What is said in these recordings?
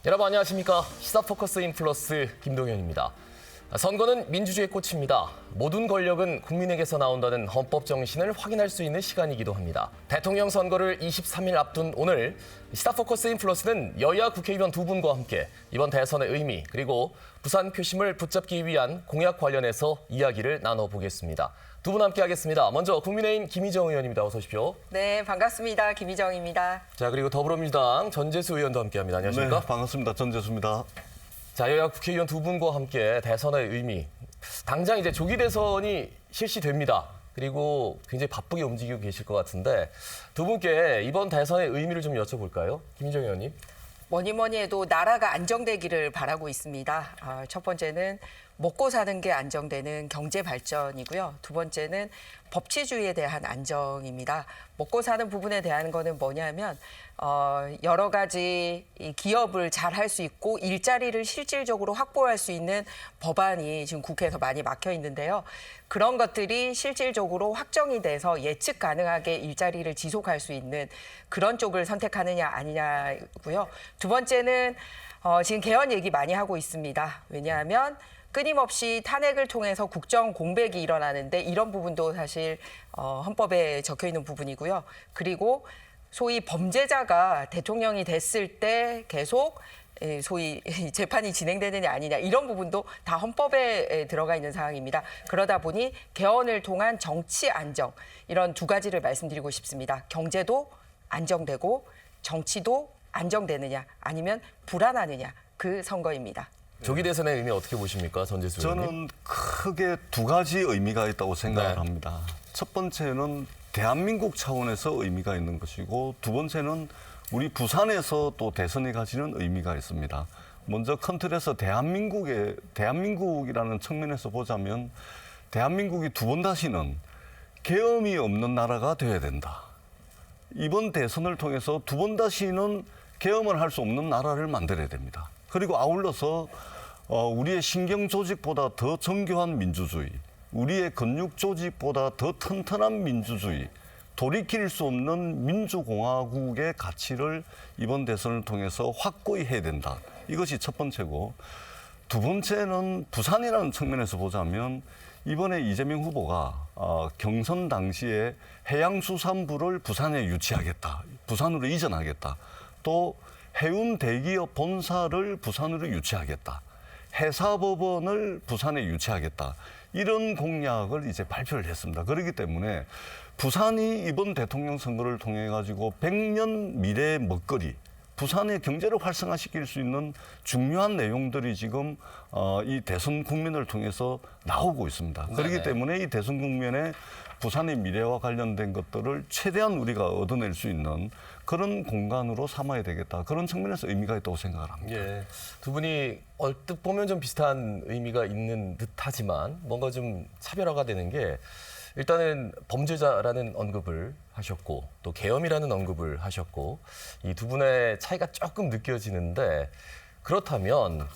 여러분 안녕하십니까? 시사포커스 인플러스 김동현입니다. 선거는 민주주의의 꽃입니다. 모든 권력은 국민에게서 나온다는 헌법 정신을 확인할 수 있는 시간이기도 합니다. 대통령 선거를 23일 앞둔 오늘 시사포커스 인플러스는 여야 국회의원 두 분과 함께 이번 대선의 의미 그리고 부산 표심을 붙잡기 위한 공약 관련해서 이야기를 나눠보겠습니다. 두 분 함께 하겠습니다. 먼저 국민의힘 김희정 의원입니다. 어서 오십시오. 네, 반갑습니다. 김희정입니다. 자, 그리고 더불어민주당 전재수 의원도 함께합니다. 안녕하십니까? 네, 반갑습니다. 전재수입니다. 자, 여야 국회의원 두 분과 함께 대선의 의미. 당장 이제 조기 대선이 실시됩니다. 그리고 굉장히 바쁘게 움직이고 계실 것 같은데 두 분께 이번 대선의 의미를 좀 여쭤볼까요? 김희정 의원님. 뭐니 해도 나라가 안정되기를 바라고 있습니다. 첫 번째는 먹고 사는 게 안정되는 경제 발전이고요. 두 번째는 법치주의에 대한 안정입니다. 먹고 사는 부분에 대한 거는 뭐냐면 여러 가지 기업을 잘 할 수 있고 일자리를 실질적으로 확보할 수 있는 법안이 지금 국회에서 많이 막혀 있는데요. 그런 것들이 실질적으로 확정이 돼서 예측 가능하게 일자리를 지속할 수 있는 그런 쪽을 선택하느냐 아니냐고요. 두 번째는 지금 개헌 얘기 많이 하고 있습니다. 왜냐하면 끊임없이 탄핵을 통해서 국정 공백이 일어나는데 이런 부분도 사실 헌법에 적혀 있는 부분이고요. 그리고 소위 범죄자가 대통령이 됐을 때 계속 소위 재판이 진행되느냐 아니냐 이런 부분도 다 헌법에 들어가 있는 사항입니다. 그러다 보니 개헌을 통한 정치 안정 이런 두 가지를 말씀드리고 싶습니다. 경제도 안정되고 정치도 안정되느냐 아니면 불안하느냐 그 선거입니다. 조기 대선의 의미 어떻게 보십니까, 전재수 의원님? 저는 크게 두 가지 의미가 있다고 생각을 네. 합니다. 첫 번째는 대한민국 차원에서 의미가 있는 것이고 두 번째는 우리 부산에서 또 대선이 가지는 의미가 있습니다. 먼저 큰 틀에서 대한민국이라는 측면에서 보자면 대한민국이 두 번 다시는 계엄이 없는 나라가 되어야 된다. 이번 대선을 통해서 두 번 다시는 계엄을 할 수 없는 나라를 만들어야 됩니다. 그리고 아울러서 우리의 신경 조직보다 더 정교한 민주주의, 우리의 근육 조직보다 더 튼튼한 민주주의, 돌이킬 수 없는 민주공화국의 가치를 이번 대선을 통해서 확고히 해야 된다. 이것이 첫 번째고 두 번째는 부산이라는 측면에서 보자면 이번에 이재명 후보가 경선 당시에 해양수산부를 부산에 유치하겠다. 부산으로 이전하겠다. 또 해운 대기업 본사를 부산으로 유치하겠다. 해사법원을 부산에 유치하겠다. 이런 공약을 이제 발표를 했습니다. 그렇기 때문에 부산이 이번 대통령 선거를 통해 가지고 100년 미래의 먹거리, 부산의 경제를 활성화시킬 수 있는 중요한 내용들이 지금 이 대선 국면을 통해서 나오고 있습니다. 그렇기 때문에 이 대선 국면에 부산의 미래와 관련된 것들을 최대한 우리가 얻어낼 수 있는 그런 공간으로 삼아야 되겠다. 그런 측면에서 의미가 있다고 생각을 합니다. 예, 두 분이 얼뜻 보면 좀 비슷한 의미가 있는 듯하지만 뭔가 좀 차별화가 되는 게 일단은 범죄자라는 언급을 하셨고 또 계엄이라는 언급을 하셨고 이 두 분의 차이가 조금 느껴지는데 그렇다면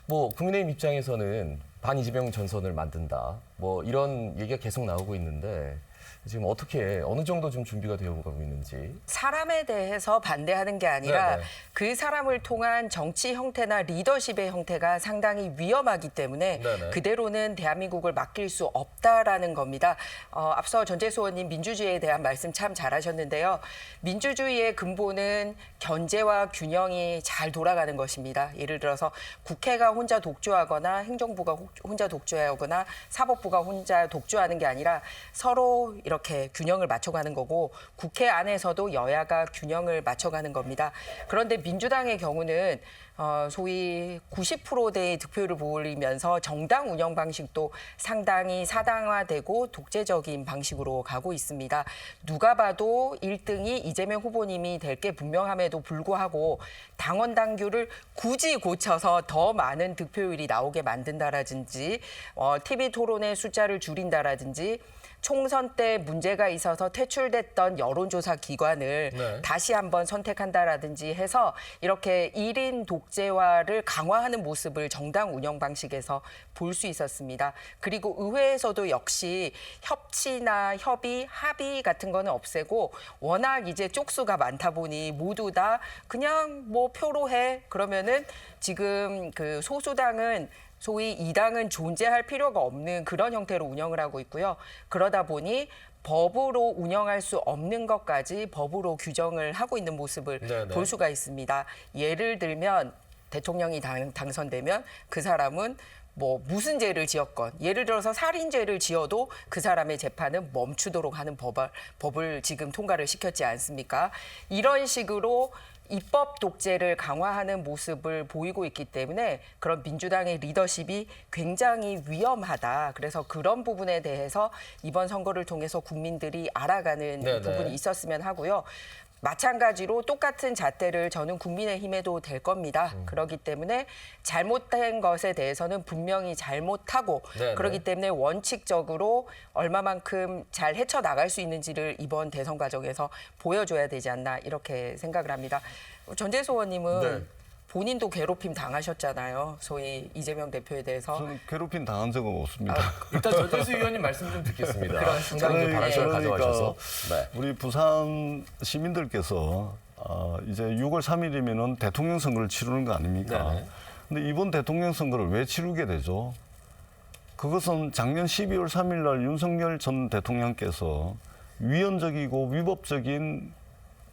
뭐 국민의힘 입장에서는 반이재명 전선을 만든다 뭐 이런 얘기가 계속 나오고 있는데 지금 어떻게 어느 정도 좀 준비가 되어가고 있는지. 사람에 대해서 반대하는 게 아니라 네네. 그 사람을 통한 정치 형태나 리더십의 형태가 상당히 위험하기 때문에 네네. 그대로는 대한민국을 맡길 수 없다라는 겁니다. 앞서 전재수 의원님 민주주의에 대한 말씀 참 잘하셨는데요. 민주주의의 근본은 견제와 균형이 잘 돌아가는 것입니다. 예를 들어서 국회가 혼자 독주하거나 행정부가 혼자 독주하거나 사법부가 혼자 독주하는 게 아니라 서로 이렇게 균형을 맞춰가는 거고 국회 안에서도 여야가 균형을 맞춰가는 겁니다. 그런데 민주당의 경우는 소위 90%대의 득표율을 보이면서 정당 운영 방식도 상당히 사당화되고 독재적인 방식으로 가고 있습니다. 누가 봐도 1등이 이재명 후보님이 될 게 분명함에도 불구하고 당원 당규를 굳이 고쳐서 더 많은 득표율이 나오게 만든다라든지 TV 토론의 숫자를 줄인다라든지 총선 때 문제가 있어서 퇴출됐던 여론조사 기관을 네. 다시 한번 선택한다라든지 해서 이렇게 1인 독재화를 강화하는 모습을 정당 운영 방식에서 볼 수 있었습니다. 그리고 의회에서도 역시 협치나 협의, 합의 같은 거는 없애고 워낙 이제 쪽수가 많다 보니 모두 다 그냥 뭐 표로 해. 그러면은 지금 그 소수당은 소위 이 당은 존재할 필요가 없는 그런 형태로 운영을 하고 있고요. 그러다 보니 법으로 운영할 수 없는 것까지 법으로 규정을 하고 있는 모습을 네네. 볼 수가 있습니다. 예를 들면 대통령이 당선되면 그 사람은 뭐 무슨 죄를 지었건 예를 들어서 살인죄를 지어도 그 사람의 재판은 멈추도록 하는 법을 지금 통과를 시켰지 않습니까? 이런 식으로 입법 독재를 강화하는 모습을 보이고 있기 때문에 그런 민주당의 리더십이 굉장히 위험하다. 그래서 그런 부분에 대해서 이번 선거를 통해서 국민들이 알아가는 네네. 부분이 있었으면 하고요. 마찬가지로 똑같은 잣대를 저는 국민의힘에도 될 겁니다. 그렇기 때문에 잘못된 것에 대해서는 분명히 잘못하고 네네. 그렇기 때문에 원칙적으로 얼마만큼 잘 헤쳐나갈 수 있는지를 이번 대선 과정에서 보여줘야 되지 않나 이렇게 생각을 합니다. 전재수 의원님은 네. 본인도 괴롭힘 당하셨잖아요. 소위 이재명 대표에 대해서. 저는 괴롭힘 당한 적은 없습니다. 일단 전재수 의원님 말씀 좀 듣겠습니다. 상당히 좀 발언을 가져가셔서. 네. 우리 부산 시민들께서 이제 6월 3일이면은 대통령 선거를 치르는 거 아닙니까? 네네. 근데 이번 대통령 선거를 왜 치르게 되죠? 그것은 작년 12월 3일 날 윤석열 전 대통령께서 위헌적이고 위법적인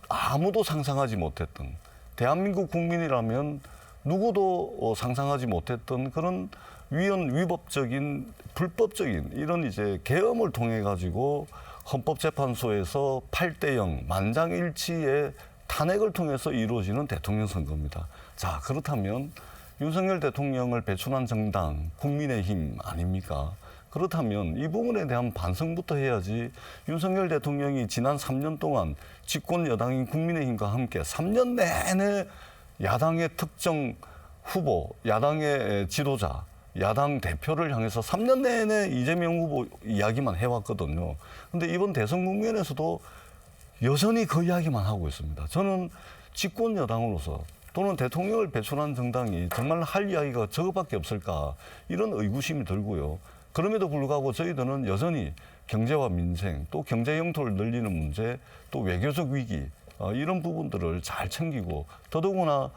아무도 상상하지 못했던 대한민국 국민이라면 누구도 상상하지 못했던 그런 위법적인 불법적인 이런 이제 계엄을 통해 가지고 헌법재판소에서 8대0 만장일치의 탄핵을 통해서 이루어지는 대통령 선거입니다. 자, 그렇다면 윤석열 대통령을 배출한 정당 국민의힘 아닙니까? 그렇다면 이 부분에 대한 반성부터 해야지 윤석열 대통령이 지난 3년 동안 집권 여당인 국민의힘과 함께 3년 내내 야당의 특정 후보, 야당의 지도자, 야당 대표를 향해서 3년 내내 이재명 후보 이야기만 해왔거든요. 그런데 이번 대선 국면에서도 여전히 그 이야기만 하고 있습니다. 저는 집권 여당으로서 또는 대통령을 배출한 정당이 정말 할 이야기가 저것밖에 없을까 이런 의구심이 들고요. 그럼에도 불구하고 저희들은 여전히 경제와 민생, 또 경제 영토를 늘리는 문제, 또 외교적 위기 이런 부분들을 잘 챙기고 더더구나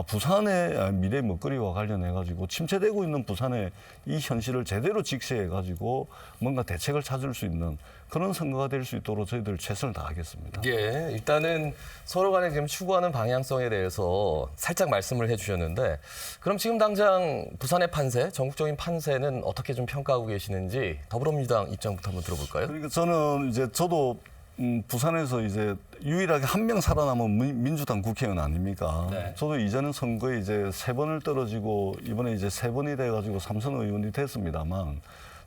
부산의 미래 먹거리와 관련해 가지고 침체되고 있는 부산의 이 현실을 제대로 직시해 가지고 뭔가 대책을 찾을 수 있는 그런 선거가 될 수 있도록 저희들 최선을 다하겠습니다. 예, 일단은 서로 간에 지금 추구하는 방향성에 대해서 살짝 말씀을 해주셨는데, 그럼 지금 당장 부산의 판세, 전국적인 판세는 어떻게 좀 평가하고 계시는지 더불어민주당 입장부터 한번 들어볼까요? 그러니까 저는 이제 저도 부산에서 이제 유일하게 한 명 살아남은 민주당 국회의원 아닙니까? 네. 저도 이전은 선거에 이제 3번을 떨어지고 이번에 이제 3번이 돼가지고 3선 의원이 됐습니다만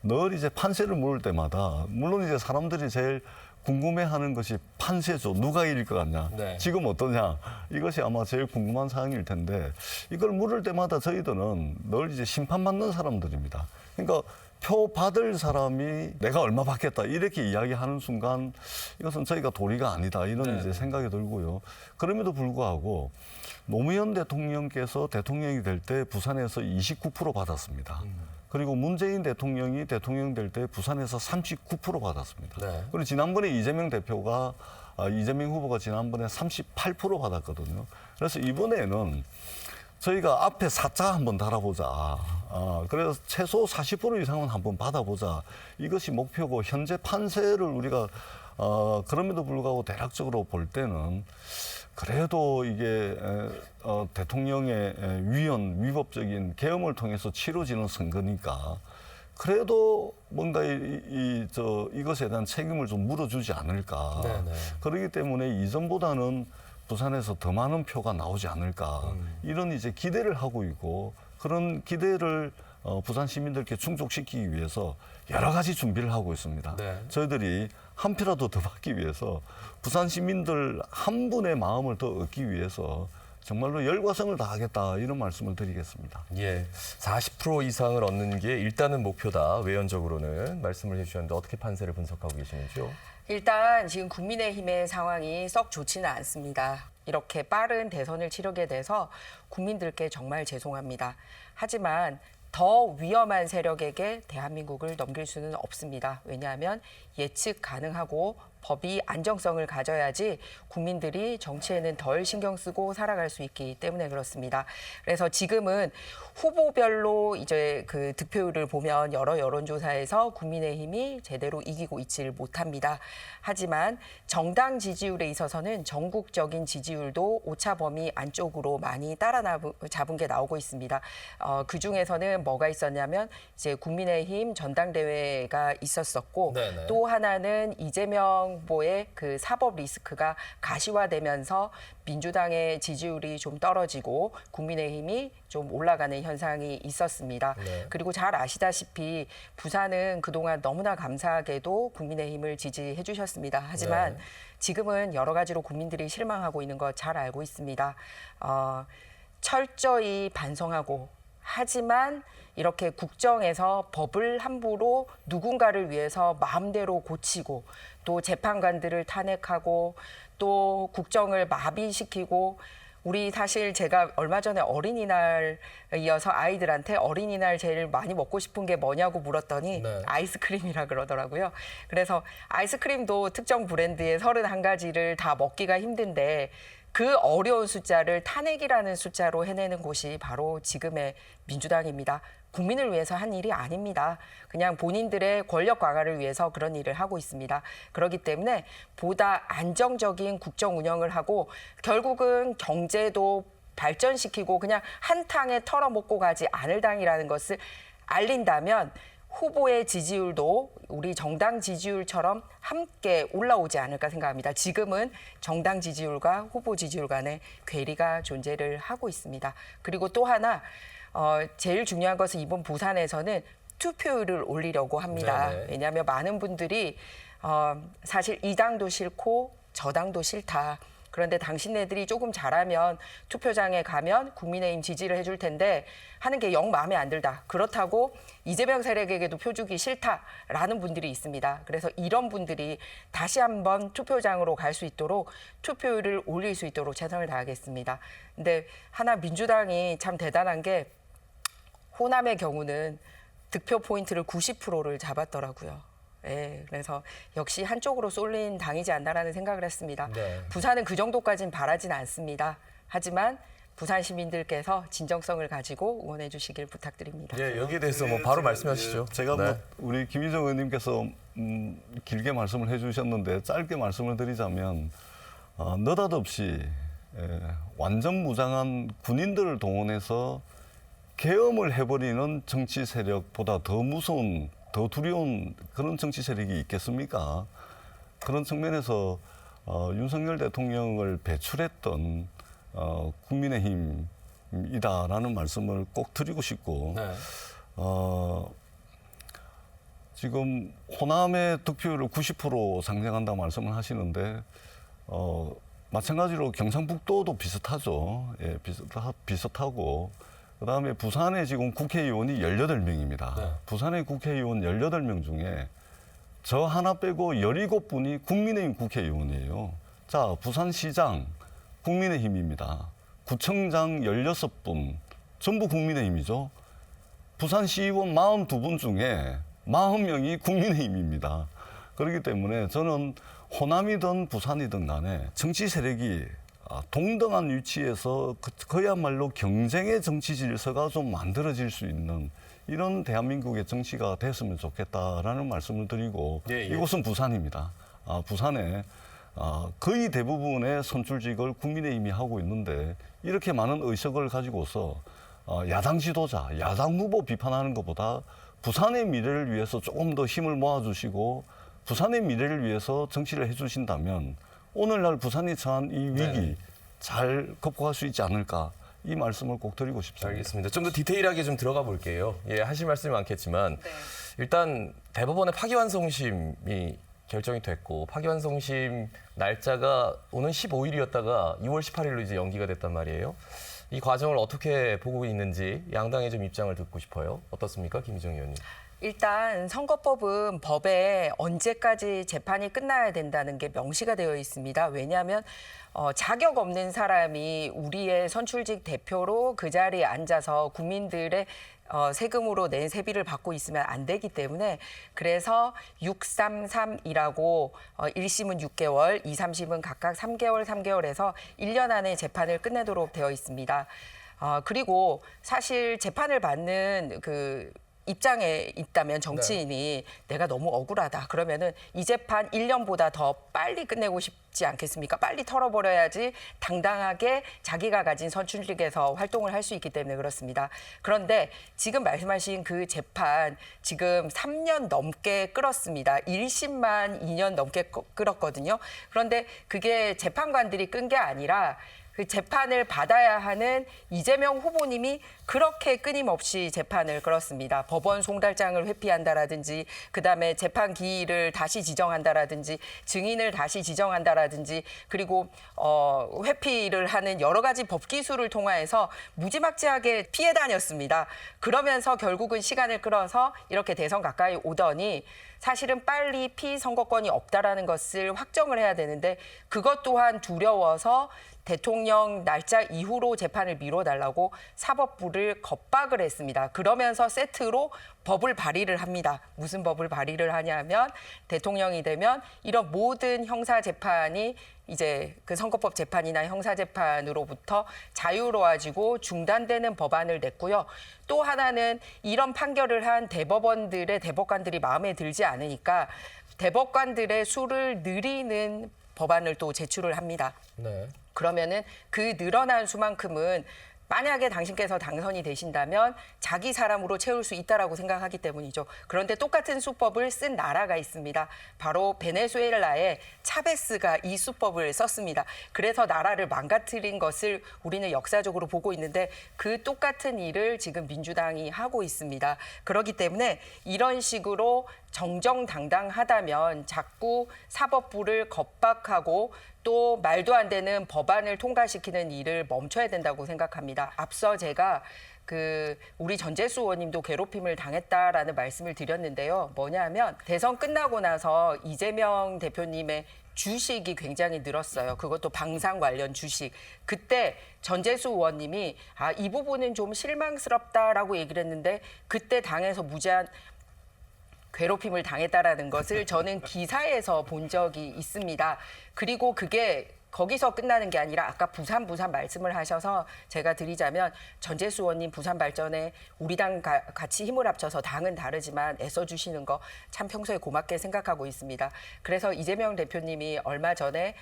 늘 이제 판세를 물을 때마다 물론 이제 사람들이 제일 궁금해하는 것이 판세죠. 누가 이길 것 같냐? 네. 지금 어떠냐? 이것이 아마 제일 궁금한 사항일 텐데 이걸 물을 때마다 저희들은 늘 이제 심판받는 사람들입니다. 그러니까 표 받을 사람이 내가 얼마 받겠다 이렇게 이야기하는 순간 이것은 저희가 도리가 아니다 이런 이제 생각이 들고요. 그럼에도 불구하고 노무현 대통령께서 대통령이 될 때 부산에서 29% 받았습니다. 그리고 문재인 대통령이 대통령 될 때 부산에서 39% 받았습니다. 네. 그리고 지난번에 이재명 후보가 지난번에 38% 받았거든요. 그래서 이번에는 저희가 앞에 4자 한번 달아보자. 그래서 최소 40% 이상은 한번 받아보자. 이것이 목표고 현재 판세를 우리가 그럼에도 불구하고 대략적으로 볼 때는 그래도 이게 대통령의 위법적인 계엄을 통해서 치러지는 선거니까 그래도 뭔가 이것에 대한 책임을 좀 물어주지 않을까. 네네. 그렇기 때문에 이전보다는 부산에서 더 많은 표가 나오지 않을까 이런 이제 기대를 하고 있고 그런 기대를 부산 시민들께 충족시키기 위해서 여러 가지 준비를 하고 있습니다. 네. 저희들이 한 표라도 더 받기 위해서 부산 시민들 한 분의 마음을 더 얻기 위해서 정말로 열과성을 다하겠다 이런 말씀을 드리겠습니다. 예, 40% 이상을 얻는 게 일단은 목표다. 외연적으로는 말씀을 해주셨는데 어떻게 판세를 분석하고 계시는지요? 일단 지금 국민의힘의 상황이 썩 좋지는 않습니다. 이렇게 빠른 대선을 치르게 돼서 국민들께 정말 죄송합니다. 하지만 더 위험한 세력에게 대한민국을 넘길 수는 없습니다. 왜냐하면 예측 가능하고 법이 안정성을 가져야지 국민들이 정치에는 덜 신경 쓰고 살아갈 수 있기 때문에 그렇습니다. 그래서 지금은 후보별로 이제 그 득표율을 보면 여러 여론조사에서 국민의힘이 제대로 이기고 있지를 못합니다. 하지만 정당 지지율에 있어서는 전국적인 지지율도 오차 범위 안쪽으로 많이 따라잡은 게 나오고 있습니다. 그 중에서는 뭐가 있었냐면 이제 국민의힘 전당대회가 있었었고 네네. 또 하나는 이재명 후보의 그 사법 리스크가 가시화되면서 민주당의 지지율이 좀 떨어지고 국민의힘이 좀 올라가는 현상이 있었습니다. 네. 그리고 잘 아시다시피 부산은 그동안 너무나 감사하게도 국민의힘을 지지해 주셨습니다. 하지만 네. 지금은 여러 가지로 국민들이 실망하고 있는 거 잘 알고 있습니다. 철저히 반성하고 하지만 이렇게 국정에서 법을 함부로 누군가를 위해서 마음대로 고치고 또 재판관들을 탄핵하고 또 국정을 마비시키고 우리 사실 제가 얼마 전에 어린이날 이어서 아이들한테 어린이날 제일 많이 먹고 싶은 게 뭐냐고 물었더니 네. 아이스크림이라 그러더라고요. 그래서 아이스크림도 특정 브랜드의 31가지를 다 먹기가 힘든데 그 어려운 숫자를 탄핵이라는 숫자로 해내는 곳이 바로 지금의 민주당입니다. 국민을 위해서 한 일이 아닙니다. 그냥 본인들의 권력 강화를 위해서 그런 일을 하고 있습니다. 그렇기 때문에 보다 안정적인 국정 운영을 하고 결국은 경제도 발전시키고 그냥 한탕에 털어먹고 가지 않을 당이라는 것을 알린다면 후보의 지지율도 우리 정당 지지율처럼 함께 올라오지 않을까 생각합니다. 지금은 정당 지지율과 후보 지지율 간의 괴리가 존재를 하고 있습니다. 그리고 또 하나 제일 중요한 것은 이번 부산에서는 투표율을 올리려고 합니다. 네네. 왜냐하면 많은 분들이 사실 이 당도 싫고 저 당도 싫다. 그런데 당신네들이 조금 잘하면 투표장에 가면 국민의힘 지지를 해줄 텐데 하는 게 영 마음에 안 들다. 그렇다고 이재명 세력에게도 표 주기 싫다라는 분들이 있습니다. 그래서 이런 분들이 다시 한번 투표장으로 갈 수 있도록 투표율을 올릴 수 있도록 최선을 다하겠습니다. 근데 하나 민주당이 참 대단한 게 호남의 경우는 득표 포인트를 90%를 잡았더라고요. 예, 그래서 역시 한쪽으로 쏠린 당이지 않나라는 생각을 했습니다. 네. 부산은 그 정도까지는 바라진 않습니다. 하지만 부산 시민들께서 진정성을 가지고 응원해 주시길 부탁드립니다. 예, 여기에 대해서 뭐 바로 말씀하시죠. 제가 네. 뭐 우리 김희정 의원님께서 길게 말씀을 해주셨는데 짧게 말씀을 드리자면 느닷없이 완전 무장한 군인들을 동원해서 계엄을 해버리는 정치 세력보다 더 무서운 더 두려운 그런 정치 세력이 있겠습니까? 그런 측면에서 윤석열 대통령을 배출했던 국민의힘이다라는 말씀을 꼭 드리고 싶고 네. 지금 호남의 득표율을 90% 상정한다 말씀을 하시는데 마찬가지로 경상북도도 비슷하죠. 예, 비슷하고 그다음에 부산에 지금 국회의원이 18명입니다. 네. 부산의 국회의원 18명 중에 저 하나 빼고 17분이 국민의힘 국회의원이에요. 자, 부산시장 국민의힘입니다. 구청장 16분 전부 국민의힘이죠. 부산시의원 42분 중에 40명이 국민의힘입니다. 그렇기 때문에 저는 호남이든 부산이든 간에 정치 세력이 동등한 위치에서 그야말로 경쟁의 정치 질서가 좀 만들어질 수 있는 이런 대한민국의 정치가 됐으면 좋겠다라는 말씀을 드리고 예. 이곳은 부산입니다. 부산에 거의 대부분의 선출직을 국민의힘이 하고 있는데 이렇게 많은 의석을 가지고서 야당 지도자, 야당 후보 비판하는 것보다 부산의 미래를 위해서 조금 더 힘을 모아주시고 부산의 미래를 위해서 정치를 해주신다면 오늘날 부산이 처한 이 위기 네. 잘 극복할 수 있지 않을까 이 말씀을 꼭 드리고 싶습니다. 알겠습니다. 좀 더 디테일하게 좀 들어가 볼게요. 예, 하실 말씀이 많겠지만 일단 대법원의 파기환송심이 결정이 됐고 파기환송심 날짜가 오는 15일이었다가 6월 18일로 이제 연기가 됐단 말이에요. 이 과정을 어떻게 보고 있는지 양당의 좀 입장을 듣고 싶어요. 어떻습니까, 김희정 의원님? 일단 선거법은 법에 언제까지 재판이 끝나야 된다는 게 명시가 되어 있습니다. 왜냐하면 자격 없는 사람이 우리의 선출직 대표로 그 자리에 앉아서 국민들의 세금으로 낸 세비를 받고 있으면 안 되기 때문에 그래서 633이라고 1심은 6개월, 2, 3심은 각각 3개월, 3개월에서 1년 안에 재판을 끝내도록 되어 있습니다. 그리고 사실 재판을 받는 그 입장에 있다면 정치인이 내가 너무 억울하다. 그러면은 이 재판 1년보다 더 빨리 끝내고 싶지 않겠습니까? 빨리 털어버려야지 당당하게 자기가 가진 선출직에서 활동을 할 수 있기 때문에 그렇습니다. 그런데 지금 말씀하신 그 재판 지금 3년 넘게 끌었습니다. 1심만 2년 넘게 끌었거든요. 그런데 그게 재판관들이 끈 게 아니라 그 재판을 받아야 하는 이재명 후보님이 그렇게 끊임없이 재판을 끌었습니다. 법원 송달장을 회피한다라든지 그다음에 재판 기일을 다시 지정한다라든지 증인을 다시 지정한다라든지 그리고 회피를 하는 여러 가지 법 기술을 통해서 무지막지하게 피해 다녔습니다. 그러면서 결국은 시간을 끌어서 이렇게 대선 가까이 오더니 사실은 빨리 피선거권이 없다라는 것을 확정을 해야 되는데 그것 또한 두려워서 대통령 날짜 이후로 재판을 미뤄달라고 사법부를 겁박을 했습니다. 그러면서 세트로 법을 발의를 합니다. 무슨 법을 발의를 하냐면 대통령이 되면 이런 모든 형사 재판이 이제 그 선거법 재판이나 형사 재판으로부터 자유로워지고 중단되는 법안을 냈고요. 또 하나는 이런 판결을 한 대법원들의 대법관들이 마음에 들지 않으니까 대법관들의 수를 늘리는 법안을 또 제출을 합니다. 네. 그러면은 그 늘어난 수만큼은 만약에 당신께서 당선이 되신다면 자기 사람으로 채울 수 있다라고 생각하기 때문이죠. 그런데 똑같은 수법을 쓴 나라가 있습니다. 바로 베네수엘라의 차베스가 이 수법을 썼습니다. 그래서 나라를 망가뜨린 것을 우리는 역사적으로 보고 있는데 그 똑같은 일을 지금 민주당이 하고 있습니다. 그렇기 때문에 이런 식으로 정정당당하다면 자꾸 사법부를 겁박하고 또 말도 안 되는 법안을 통과시키는 일을 멈춰야 된다고 생각합니다. 앞서 제가 우리 전재수 의원님도 괴롭힘을 당했다라는 말씀을 드렸는데요. 뭐냐면 대선 끝나고 나서 이재명 대표님의 주식이 굉장히 늘었어요. 그것도 방산 관련 주식. 그때 전재수 의원님이 이 부분은 좀 실망스럽다라고 얘기를 했는데 그때 당에서 무제한 괴롭힘을 당했다라는 것을 저는 기사에서 본 적이 있습니다. 그리고 그게 거기서 끝나는 게 아니라 아까 부산 말씀을 하셔서 제가 드리자면 전재수 의원님 부산 발전에 우리 당 같이 힘을 합쳐서 당은 다르지만 애써주시는 거 참 평소에 고맙게 생각하고 있습니다. 그래서 이재명 대표님이 얼마 전에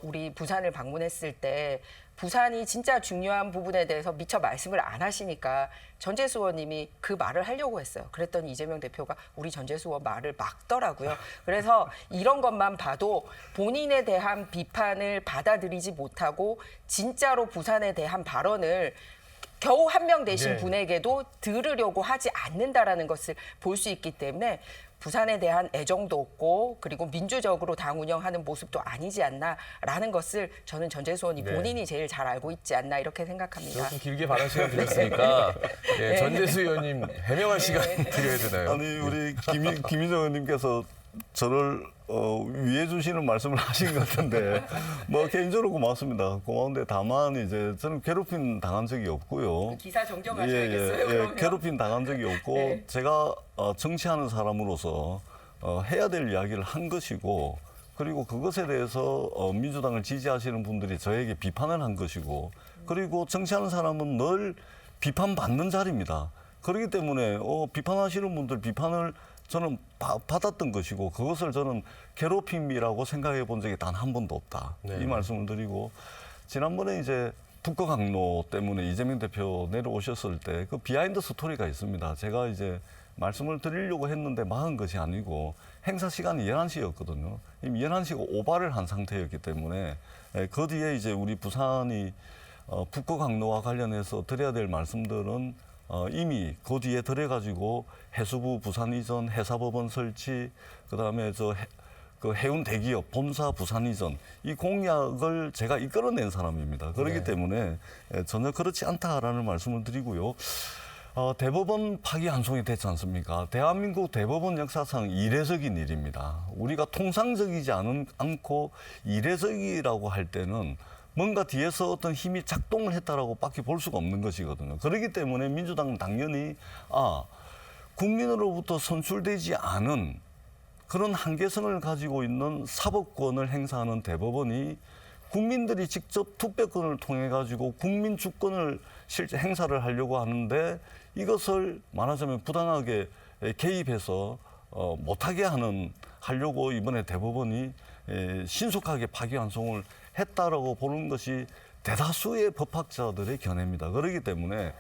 우리 부산을 방문했을 때 부산이 진짜 중요한 부분에 대해서 미처 말씀을 안 하시니까 전재수 의원님이 그 말을 하려고 했어요. 그랬더니 이재명 대표가 우리 전재수 의원 말을 막더라고요. 그래서 이런 것만 봐도 본인에 대한 비판을 받아들이지 못하고 진짜로 부산에 대한 발언을 겨우 한 명 되신 분에게도 들으려고 하지 않는다라는 것을 볼 수 있기 때문에 부산에 대한 애정도 없고 그리고 민주적으로 당 운영하는 모습도 아니지 않나라는 것을 저는 전재수 의원이 본인이 제일 잘 알고 있지 않나 이렇게 생각합니다. 조금 길게 발언 시간 드렸으니까 전재수 의원님 해명할 시간 드려야 되나요? 아니 우리 김희정 의원님께서 저를 위해 주시는 말씀을 하신 것 같은데 뭐 개인적으로 고맙습니다. 고마운데 다만 이제 저는 괴롭힘 당한 적이 없고요. 기사 정정하셔야겠어요. 그러면. 괴롭힘 당한 적이 없고 네. 제가 정치하는 사람으로서 해야 될 이야기를 한 것이고 그리고 그것에 대해서 민주당을 지지하시는 분들이 저에게 비판을 한 것이고 그리고 정치하는 사람은 늘 비판받는 자리입니다. 그렇기 때문에 비판하시는 분들 비판을 저는 받았던 것이고 그것을 저는 괴롭힘이라고 생각해 본 적이 단 한 번도 없다. 네. 이 말씀을 드리고 지난번에 이제 북거 강로 때문에 이재명 대표 내려오셨을 때 그 비하인드 스토리가 있습니다. 제가 이제 말씀을 드리려고 했는데 막은 것이 아니고 행사 시간이 11시였거든요. 이미 11시가 오바를 한 상태였기 때문에 그 뒤에 이제 우리 부산이 북거 강로와 관련해서 드려야 될 말씀들은 이미 그 뒤에 들어가지고 해수부 부산 이전, 해사법원 설치, 그다음에 그 해운 대기업 본사 부산 이전 이 공약을 제가 이끌어낸 사람입니다. 그렇기 네. 때문에 전혀 그렇지 않다라는 말씀을 드리고요. 대법원 파기환송이 됐지 않습니까? 대한민국 대법원 역사상 이례적인 일입니다. 우리가 통상적이지 않고 이례적이라고 할 때는 뭔가 뒤에서 어떤 힘이 작동을 했다라고 밖에 볼 수가 없는 것이거든요. 그렇기 때문에 민주당은 당연히 국민으로부터 선출되지 않은 그런 한계성을 가지고 있는 사법권을 행사하는 대법원이 국민들이 직접 투표권을 통해 가지고 국민 주권을 실제 행사를 하려고 하는데 이것을 말하자면 부당하게 개입해서 못하게 하려고 이번에 대법원이 신속하게 파기환송을 했다라고 보는 것이 대다수의 법학자들의 견해입니다. 그렇기 때문에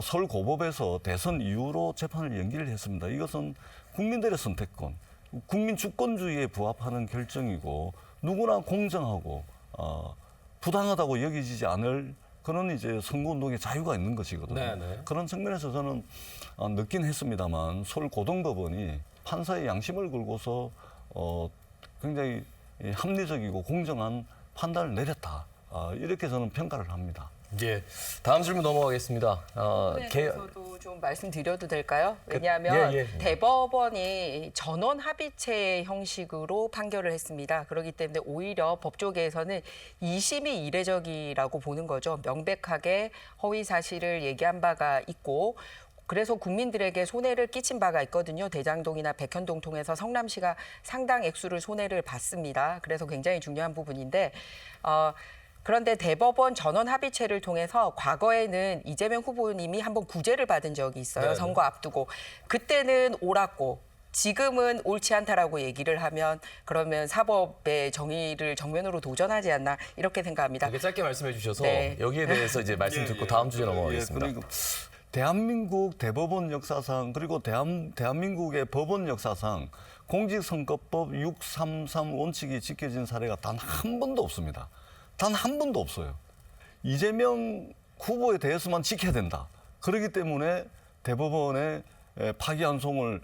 서울고법에서 대선 이후로 재판을 연기를 했습니다. 이것은 국민들의 선택권, 국민 주권주의에 부합하는 결정이고 누구나 공정하고 부당하다고 여기지지 않을 그런 이제 선거운동의 자유가 있는 것이거든요. 네네. 그런 측면에서 저는 늦긴 했습니다만 서울고등법원이 판사의 양심을 걸고서 굉장히 합리적이고 공정한 판단을 내렸다. 이렇게 저는 평가를 합니다. 예. 다음 질문 넘어가겠습니다. 저도 좀 말씀드려도 될까요? 왜냐하면 예. 대법원이 전원 합의체 형식으로 판결을 했습니다. 그렇기 때문에 오히려 법조계에서는 2심이 이례적이라고 보는 거죠. 명백하게 허위 사실을 얘기한 바가 있고 그래서 국민들에게 손해를 끼친 바가 있거든요. 대장동이나 백현동 통해서 성남시가 상당 액수를 손해를 봤습니다. 그래서 굉장히 중요한 부분인데 그런데 대법원 전원 합의체를 통해서 과거에는 이재명 후보님이 한번 구제를 받은 적이 있어요. 네네. 선거 앞두고. 그때는 옳았고 지금은 옳지 않다라고 얘기를 하면 그러면 사법의 정의를 정면으로 도전하지 않나 이렇게 생각합니다. 되게 짧게 말씀해 주셔서 네. 여기에 대해서 이제 말씀 듣고 다음 주제 넘어가겠습니다. 그러니까 대한민국 대법원 역사상 그리고 대한민국의 법원 역사상 공직선거법 633 원칙이 지켜진 사례가 단 한 번도 없습니다. 단 한 번도 없어요. 이재명 후보에 대해서만 지켜야 된다. 그렇기 때문에 대법원의 파기환송을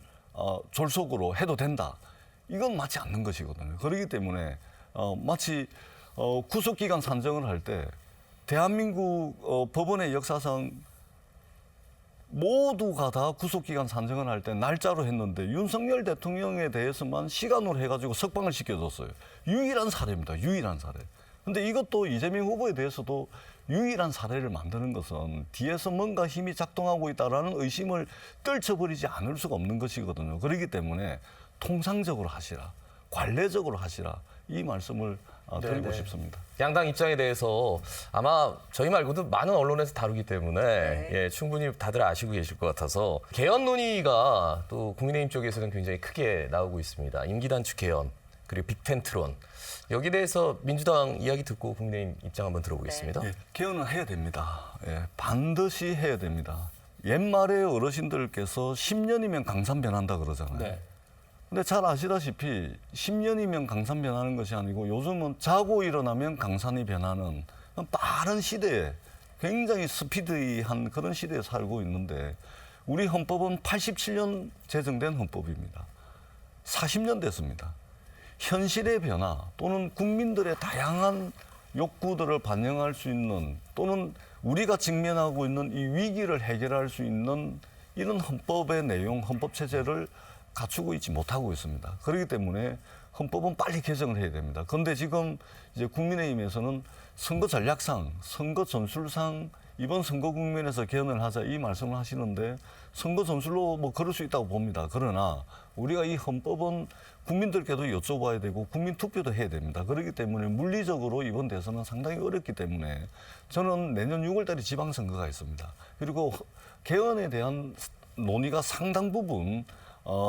졸속으로 해도 된다. 이건 맞지 않는 것이거든요. 그렇기 때문에 마치 구속기간 산정을 할 때 대한민국 법원의 역사상 모두가 다 구속기간 산정을 할 때 날짜로 했는데 윤석열 대통령에 대해서만 시간으로 해가지고 석방을 시켜줬어요. 유일한 사례입니다. 유일한 사례. 근데 이것도 이재명 후보에 대해서도 유일한 사례를 만드는 것은 뒤에서 뭔가 힘이 작동하고 있다라는 의심을 떨쳐버리지 않을 수가 없는 것이거든요. 그렇기 때문에 통상적으로 하시라, 관례적으로 하시라 이 말씀을 드리고 네네. 싶습니다. 양당 입장에 대해서 아마 저희 말고도 많은 언론에서 다루기 때문에 예, 충분히 다들 아시고 계실 것 같아서 개헌 논의가 또 국민의힘 쪽에서는 굉장히 크게 나오고 있습니다. 임기 단축 개헌 그리고 빅텐트론 여기에 대해서 민주당 이야기 듣고 국민의힘 입장 한번 들어보겠습니다. 예, 개헌은 해야 됩니다. 예, 반드시 해야 됩니다. 옛말에 어르신들께서 10년이면 강산 변한다 그러잖아요. 네. 근데 잘 아시다시피 10년이면 강산 변하는 것이 아니고 요즘은 자고 일어나면 강산이 변하는 빠른 시대에 굉장히 스피디한 그런 시대에 살고 있는데 우리 헌법은 87년 제정된 헌법입니다. 40년 됐습니다. 현실의 변화 또는 국민들의 다양한 욕구들을 반영할 수 있는 또는 우리가 직면하고 있는 이 위기를 해결할 수 있는 이런 헌법의 내용, 헌법 체제를 갖추고 있지 못하고 있습니다. 그렇기 때문에 헌법은 빨리 개정을 해야 됩니다. 그런데 지금 이제 국민의힘에서는 선거 전략상, 선거 전술상 이번 선거 국면에서 개헌을 하자 이 말씀을 하시는데 선거 전술로 뭐 그럴 수 있다고 봅니다. 그러나 우리가 이 헌법은 국민들께도 여쭤봐야 되고 국민 투표도 해야 됩니다. 그렇기 때문에 물리적으로 이번 대선은 상당히 어렵기 때문에 저는 내년 6월 달에 지방선거가 있습니다. 그리고 개헌에 대한 논의가 상당 부분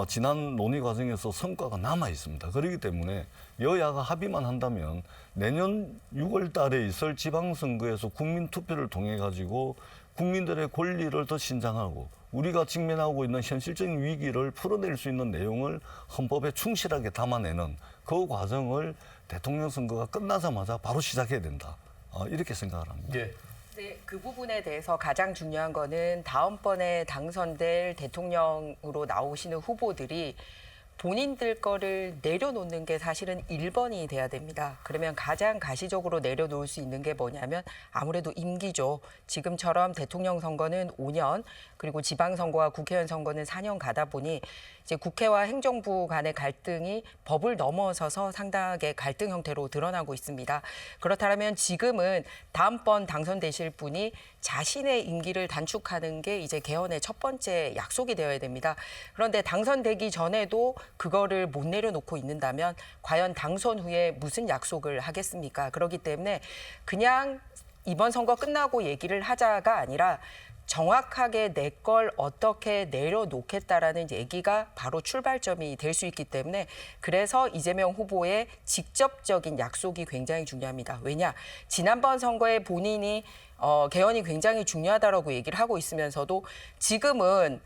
지난 논의 과정에서 성과가 남아 있습니다. 그렇기 때문에 여야가 합의만 한다면 내년 6월 달에 있을 지방선거에서 국민 투표를 통해 가지고 국민들의 권리를 더 신장하고 우리가 직면하고 있는 현실적인 위기를 풀어낼 수 있는 내용을 헌법에 충실하게 담아내는 그 과정을 대통령 선거가 끝나자마자 바로 시작해야 된다. 이렇게 생각을 합니다. 예. 네, 그 부분에 대해서 가장 중요한 거는 다음번에 당선될 대통령으로 나오시는 후보들이 본인들 거를 내려놓는 게 사실은 1번이 돼야 됩니다. 그러면 가장 가시적으로 내려놓을 수 있는 게 뭐냐면 아무래도 임기죠. 지금처럼 대통령 선거는 5년, 그리고 지방선거와 국회의원 선거는 4년 가다 보니 이제 국회와 행정부 간의 갈등이 법을 넘어서서 상당하게 갈등 형태로 드러나고 있습니다. 그렇다면 지금은 다음번 당선되실 분이 자신의 임기를 단축하는 게 이제 개헌의 첫 번째 약속이 되어야 됩니다. 그런데 당선되기 전에도 그거를 못 내려놓고 있는다면 과연 당선 후에 무슨 약속을 하겠습니까? 그렇기 때문에 그냥 이번 선거 끝나고 얘기를 하자가 아니라 정확하게 내 걸 어떻게 내려놓겠다라는 얘기가 바로 출발점이 될 수 있기 때문에 그래서 이재명 후보의 직접적인 약속이 굉장히 중요합니다. 왜냐? 지난번 선거에 본인이 개헌이 굉장히 중요하다라고 얘기를 하고 있으면서도 지금은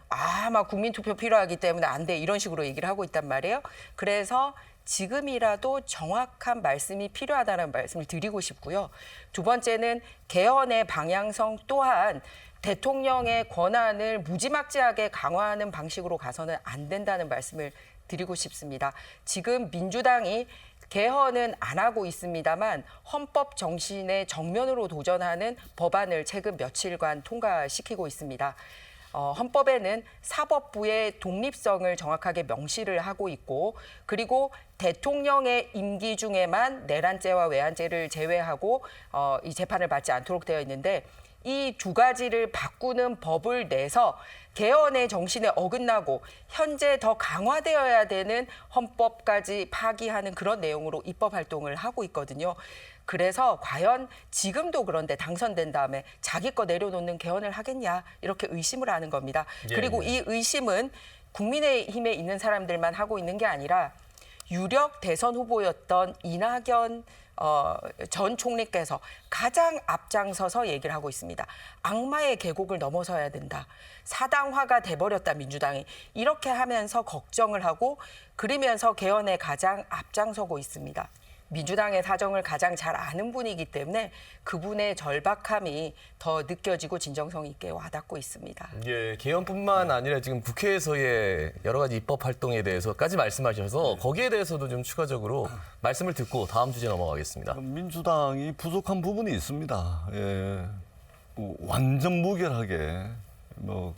막 국민투표 필요하기 때문에 안 돼 이런 식으로 얘기를 하고 있단 말이에요. 그래서 지금이라도 정확한 말씀이 필요하다는 말씀을 드리고 싶고요. 두 번째는 개헌의 방향성 또한 대통령의 권한을 무지막지하게 강화하는 방식으로 가서는 안 된다는 말씀을 드리고 싶습니다. 지금 민주당이 개헌은 안 하고 있습니다만 헌법 정신에 정면으로 도전하는 법안을 최근 며칠간 통과시키고 있습니다. 헌법에는 사법부의 독립성을 정확하게 명시를 하고 있고 그리고 대통령의 임기 중에만 내란죄와 외환죄를 제외하고 이 재판을 받지 않도록 되어 있는데 이 두 가지를 바꾸는 법을 내서 개헌의 정신에 어긋나고 현재 더 강화되어야 되는 헌법까지 파기하는 그런 내용으로 입법 활동을 하고 있거든요. 그래서 과연 지금도 그런데 당선된 다음에 자기 거 내려놓는 개헌을 하겠냐 이렇게 의심을 하는 겁니다. 그리고 이 의심은 국민의힘에 있는 사람들만 하고 있는 게 아니라 유력 대선 후보였던 이낙연 전 총리께서 가장 앞장서서 얘기를 하고 있습니다. 악마의 계곡을 넘어서야 된다. 사당화가 돼버렸다 민주당이. 이렇게 하면서 걱정을 하고 그러면서 개헌에 가장 앞장서고 있습니다. 민주당의 사정을 가장 잘 아는 분이기 때문에 그분의 절박함이 더 느껴지고 진정성 있게 와닿고 있습니다. 예, 개헌뿐만 아니라 지금 국회에서의 여러 가지 입법 활동에 대해서까지 말씀하셔서 거기에 대해서도 좀 추가적으로 말씀을 듣고 다음 주제 넘어가겠습니다. 민주당이 부족한 부분이 있습니다. 예, 완전 무결하게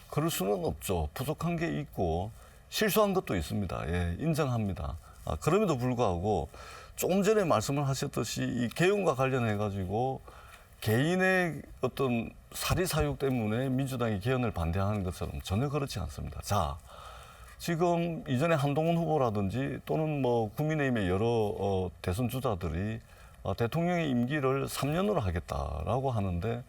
그럴 수는 없죠. 부족한 게 있고 실수한 것도 있습니다. 예, 인정합니다. 그럼에도 불구하고 조금 전에 말씀을 하셨듯이 이 개헌과 관련해 가지고 개인의 어떤 사리사욕 때문에 민주당이 개헌을 반대하는 것처럼 전혀 그렇지 않습니다. 자, 지금 이전에 한동훈 후보라든지 또는 국민의힘의 여러 대선 주자들이 대통령의 임기를 3년으로 하겠다라고 하는데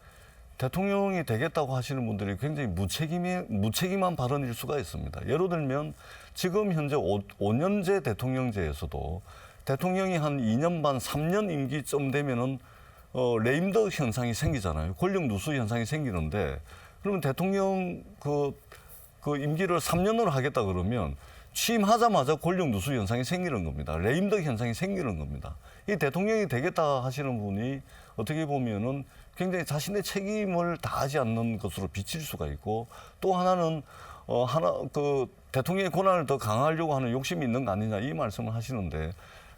대통령이 되겠다고 하시는 분들이 굉장히 무책임한 발언일 수가 있습니다. 예를 들면 지금 현재 5년제 대통령제에서도 대통령이 한 2년 반, 3년 임기쯤 되면은 레임덕 현상이 생기잖아요. 권력 누수 현상이 생기는데 그러면 대통령 그 임기를 3년으로 하겠다 그러면 취임하자마자 권력 누수 현상이 생기는 겁니다. 레임덕 현상이 생기는 겁니다. 이 대통령이 되겠다 하시는 분이 어떻게 보면은 굉장히 자신의 책임을 다하지 않는 것으로 비칠 수가 있고 또 하나는 대통령의 권한을 더 강화하려고 하는 욕심이 있는 거 아니냐 이 말씀을 하시는데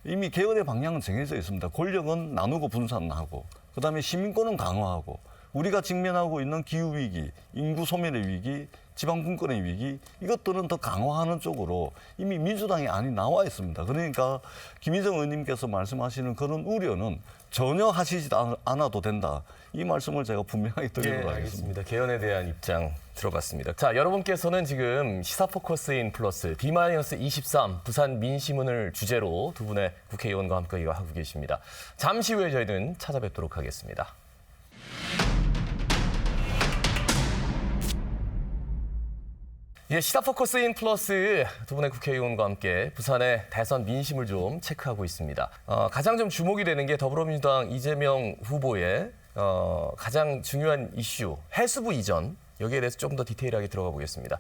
이미 개헌의 방향은 정해져 있습니다. 권력은 나누고 분산하고 그다음에 시민권은 강화하고 우리가 직면하고 있는 기후위기, 인구 소멸의 위기, 지방분권의 위기 이것들은 더 강화하는 쪽으로 이미 민주당의 안이 나와 있습니다. 그러니까 김희정 의원님께서 말씀하시는 그런 우려는 전혀 하시지 않아도 된다. 이 말씀을 제가 분명하게 드리도록 하겠습니다. 알겠습니다. 개헌에 대한 입장 들어봤습니다. 자, 여러분께서는 지금 시사 포커스인 플러스 D-23 부산 민심문을 주제로 두 분의 국회의원과 함께 하고 계십니다. 잠시 후에 저희는 찾아뵙도록 하겠습니다. 예, 시사 포커스인 플러스 두 분의 국회의원과 함께 부산의 대선 민심을 좀 체크하고 있습니다. 가장 좀 주목이 되는 게 더불어민주당 이재명 후보의 가장 중요한 이슈, 해수부 이전. 여기에 대해서 좀 더 디테일하게 들어가 보겠습니다.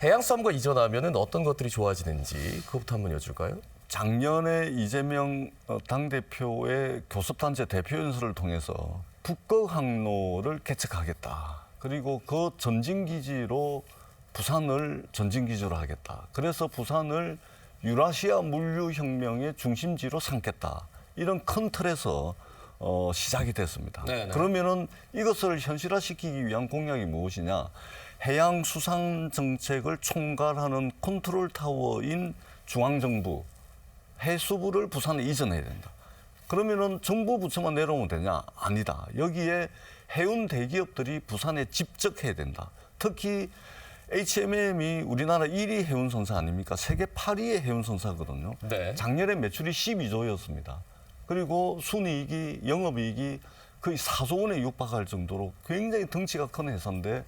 해양수산과 이전하면 어떤 것들이 좋아지는지 그것부터 한번 여쭐까요? 작년에 이재명 당대표의 교섭단체 대표 연설을 통해서 북극 항로를 개척하겠다. 그리고 그 전진기지로 부산을 전진기지로 하겠다. 그래서 부산을 유라시아 물류혁명의 중심지로 삼겠다. 이런 큰 틀에서 시작이 됐습니다. 네네. 그러면은 이것을 현실화시키기 위한 공약이 무엇이냐? 해양수산 정책을 총괄하는 컨트롤 타워인 중앙정부, 해수부를 부산에 이전해야 된다. 그러면은 정부 부처만 내려오면 되냐? 아니다. 여기에 해운 대기업들이 부산에 집적해야 된다. 특히 HMM이 우리나라 1위 해운선사 아닙니까? 세계 8위의 해운선사거든요. 네. 작년에 매출이 12조였습니다. 그리고 순이익이, 영업이익이 거의 4조 원에 육박할 정도로 굉장히 덩치가 큰 회사인데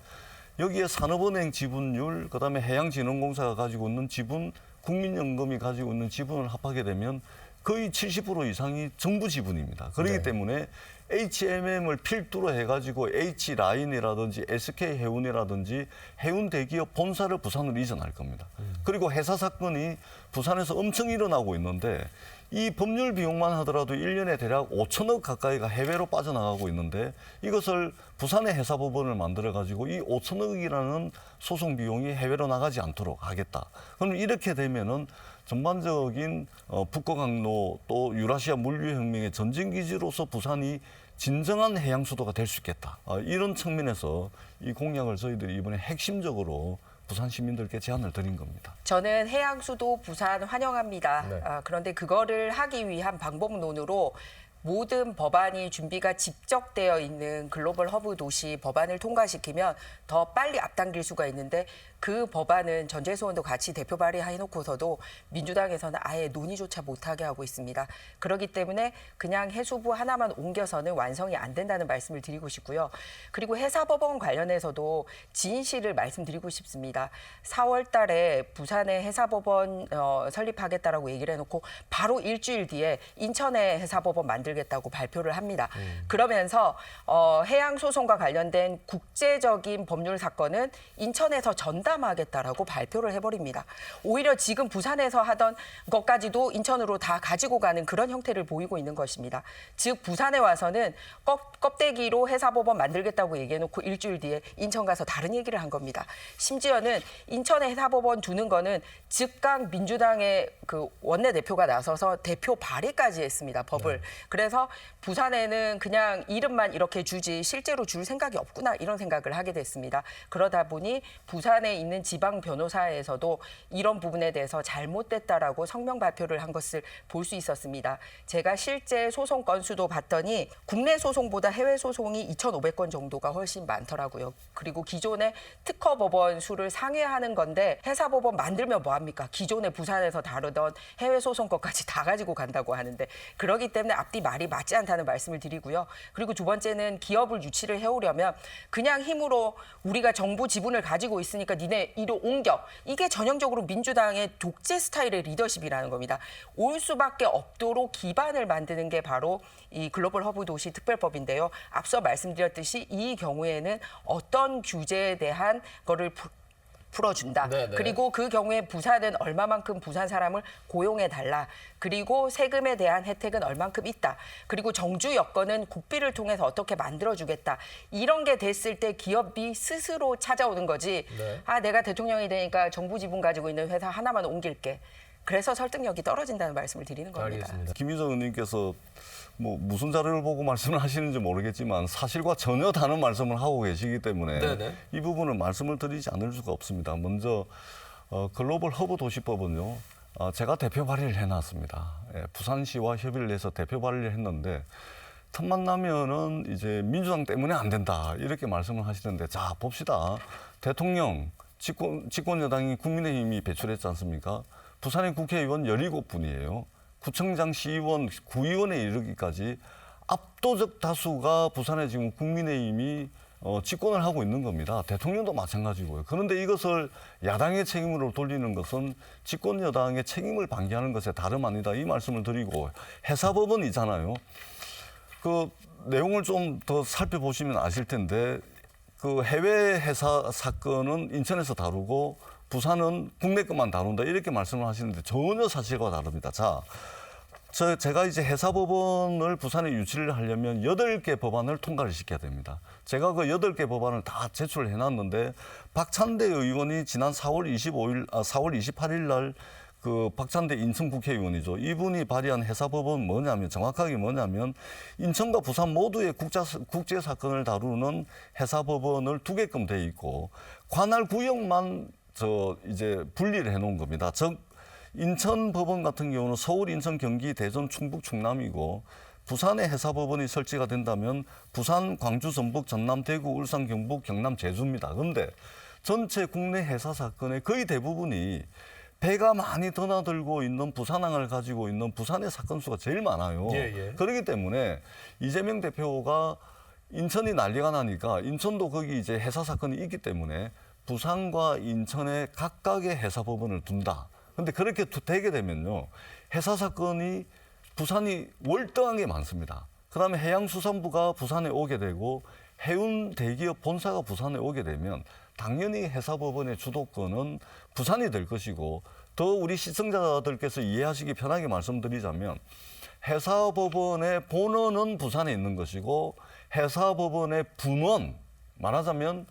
여기에 산업은행 지분율, 그다음에 해양진흥공사가 가지고 있는 지분, 국민연금이 가지고 있는 지분을 합하게 되면 거의 70% 이상이 정부 지분입니다. 그렇기 네. 때문에 HMM을 필두로 해가지고 H라인이라든지 SK해운이라든지 해운 대기업 본사를 부산으로 이전할 겁니다. 그리고 회사 사건이 부산에서 엄청 일어나고 있는데 이 법률 비용만 하더라도 1년에 대략 5천억 가까이가 해외로 빠져나가고 있는데 이것을 부산의 회사법원을 만들어가지고 이 5천억이라는 소송 비용이 해외로 나가지 않도록 하겠다. 그럼 이렇게 되면은 전반적인 북거강로 또 유라시아 물류혁명의 전쟁기지로서 부산이 진정한 해양 수도가 될 수 있겠다. 이런 측면에서 이 공약을 저희들이 이번에 핵심적으로 부산 시민들께 제안을 드린 겁니다. 저는 해양 수도 부산 환영합니다. 네. 그런데 그거를 하기 위한 방법론으로 모든 법안이 준비가 집적되어 있는 글로벌 허브 도시 법안을 통과시키면 더 빨리 앞당길 수가 있는데 그 법안은 전재수원도 같이 대표 발의해놓고서도 민주당에서는 아예 논의조차 못하게 하고 있습니다. 그렇기 때문에 그냥 해수부 하나만 옮겨서는 완성이 안 된다는 말씀을 드리고 싶고요. 그리고 해사법원 관련해서도 진실을 말씀드리고 싶습니다. 4월 달에 부산에 해사법원 설립하겠다라고 얘기를 해놓고 바로 일주일 뒤에 인천에 해사법원 만들겠다고 발표를 합니다. 그러면서 해양소송과 관련된 국제적인 법률 사건은 인천에서 전담하겠다라고 발표를 해버립니다. 오히려 지금 부산에서 하던 것까지도 인천으로 다 가지고 가는 그런 형태를 보이고 있는 것입니다. 즉 부산에 와서는 껍데기로 해사법원 만들겠다고 얘기해놓고 일주일 뒤에 인천 가서 다른 얘기를 한 겁니다. 심지어는 인천에 해사법원 두는 거는 즉각 민주당의 그 원내대표가 나서서 대표 발의까지 했습니다. 법을. 그래서 부산에는 그냥 이름만 이렇게 주지 실제로 줄 생각이 없구나 이런 생각을 하게 됐습니다. 그러다 보니 부산에 있는 지방 변호사에서도 이런 부분에 대해서 잘못됐다라고 성명 발표를 한 것을 볼 수 있었습니다. 제가 실제 소송 건수도 봤더니 국내 소송보다 해외 소송이 2,500건 정도가 훨씬 많더라고요. 그리고 기존의 특허 법원 수를 상회하는 건데 해사법원 만들면 뭐합니까? 기존에 부산에서 다루던 해외 소송 것까지 다 가지고 간다고 하는데 그렇기 때문에 앞뒤 말이 맞지 않다는 말씀을 드리고요. 그리고 두 번째는 기업을 유치를 해오려면 그냥 힘으로 우리가 정부 지분을 가지고 있으니까 니네 이로 옮겨. 이게 전형적으로 민주당의 독재 스타일의 리더십이라는 겁니다. 올 수밖에 없도록 기반을 만드는 게 바로 이 글로벌 허브 도시 특별법인데요. 앞서 말씀드렸듯이 이 경우에는 어떤 규제에 대한 거를 풀어준다. 네네. 그리고 그 경우에 부산은 얼마만큼 부산 사람을 고용해달라. 그리고 세금에 대한 혜택은 얼만큼 있다. 그리고 정주 여건은 국비를 통해서 어떻게 만들어주겠다. 이런 게 됐을 때 기업이 스스로 찾아오는 거지. 네. 아, 내가 대통령이 되니까 정부 지분 가지고 있는 회사 하나만 옮길게. 그래서 설득력이 떨어진다는 말씀을 드리는 겁니다. 알겠습니다. 김희정 의원님께서 뭐 무슨 자료를 보고 말씀을 하시는지 모르겠지만 사실과 전혀 다른 말씀을 하고 계시기 때문에 네네. 이 부분을 말씀을 드리지 않을 수가 없습니다. 먼저 글로벌 허브 도시법은요. 제가 대표 발의를 해놨습니다. 부산시와 협의를 해서 대표 발의를 했는데 틈만 나면은 이제 민주당 때문에 안 된다 이렇게 말씀을 하시는데 자 봅시다. 대통령 집권 여당이 국민의힘이 배출했지 않습니까? 부산의 국회의원 17분이에요. 구청장, 시의원, 구의원에 이르기까지 압도적 다수가 부산에 지금 국민의힘이 집권을 하고 있는 겁니다. 대통령도 마찬가지고요. 그런데 이것을 야당의 책임으로 돌리는 것은 집권 여당의 책임을 방기하는 것에 다름 아니다. 이 말씀을 드리고 해사법원이잖아요. 그 내용을 좀 더 살펴보시면 아실 텐데 그 해외 회사 사건은 인천에서 다루고 부산은 국내 것만 다룬다 이렇게 말씀을 하시는데 전혀 사실과 다릅니다. 자, 제가 이제 해사법원을 부산에 유치를 하려면 8개 법안을 통과를 시켜야 됩니다. 제가 그 8개 법안을 다 제출을 해놨는데 박찬대 의원이 지난 4월 28일 날 그 박찬대 인천 국회의원이죠. 이분이 발의한 해사법은 뭐냐면 정확하게 뭐냐면 인천과 부산 모두의 국제 사건을 다루는 해사법원을 2개끔 돼 있고 관할 구역만 이제 분리를 해놓은 겁니다. 즉 인천 법원 같은 경우는 서울, 인천, 경기, 대전, 충북, 충남이고 부산에 해사법원이 설치가 된다면 부산, 광주, 전북, 전남, 대구, 울산, 경북, 경남, 제주입니다. 그런데 전체 국내 해사 사건의 거의 대부분이 배가 많이 드나들고 있는 부산항을 가지고 있는 부산의 사건 수가 제일 많아요. 예. 그렇기 때문에 이재명 대표가 인천이 난리가 나니까 인천도 거기 이제 해사 사건이 있기 때문에 부산과 인천에 각각의 해사법원을 둔다. 근데 그렇게 되게 되면요. 해사 사건이 부산이 월등하게 많습니다. 그다음에 해양수산부가 부산에 오게 되고 해운 대기업 본사가 부산에 오게 되면 당연히 해사법원의 주도권은 부산이 될 것이고 더 우리 시청자들께서 이해하시기 편하게 말씀드리자면 해사법원의 본원은 부산에 있는 것이고 해사법원의 분원 말하자면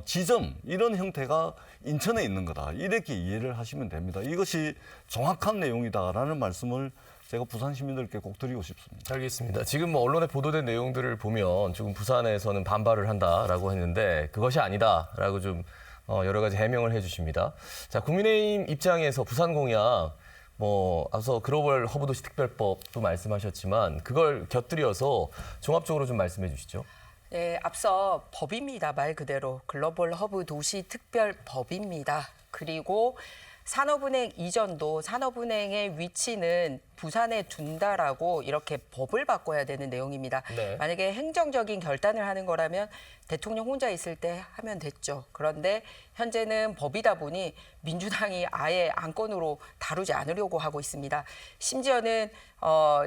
지점 이런 형태가 인천에 있는 거다. 이렇게 이해를 하시면 됩니다. 이것이 정확한 내용이다라는 말씀을 제가 부산 시민들께 꼭 드리고 싶습니다. 알겠습니다. 지금 뭐 언론에 보도된 내용들을 보면 지금 부산에서는 반발을 한다라고 했는데 그것이 아니다라고 좀 여러 가지 해명을 해주십니다. 자, 국민의힘 입장에서 부산 공약 뭐 앞서 글로벌 허브 도시 특별법도 말씀하셨지만 그걸 곁들여서 종합적으로 좀 말씀해 주시죠. 네, 앞서 법입니다. 말 그대로 글로벌 허브 도시 특별법입니다. 그리고 산업은행 이전도 산업은행의 위치는 부산에 둔다라고 이렇게 법을 바꿔야 되는 내용입니다. 네. 만약에 행정적인 결단을 하는 거라면 대통령 혼자 있을 때 하면 됐죠. 그런데 현재는 법이다 보니 민주당이 아예 안건으로 다루지 않으려고 하고 있습니다. 심지어는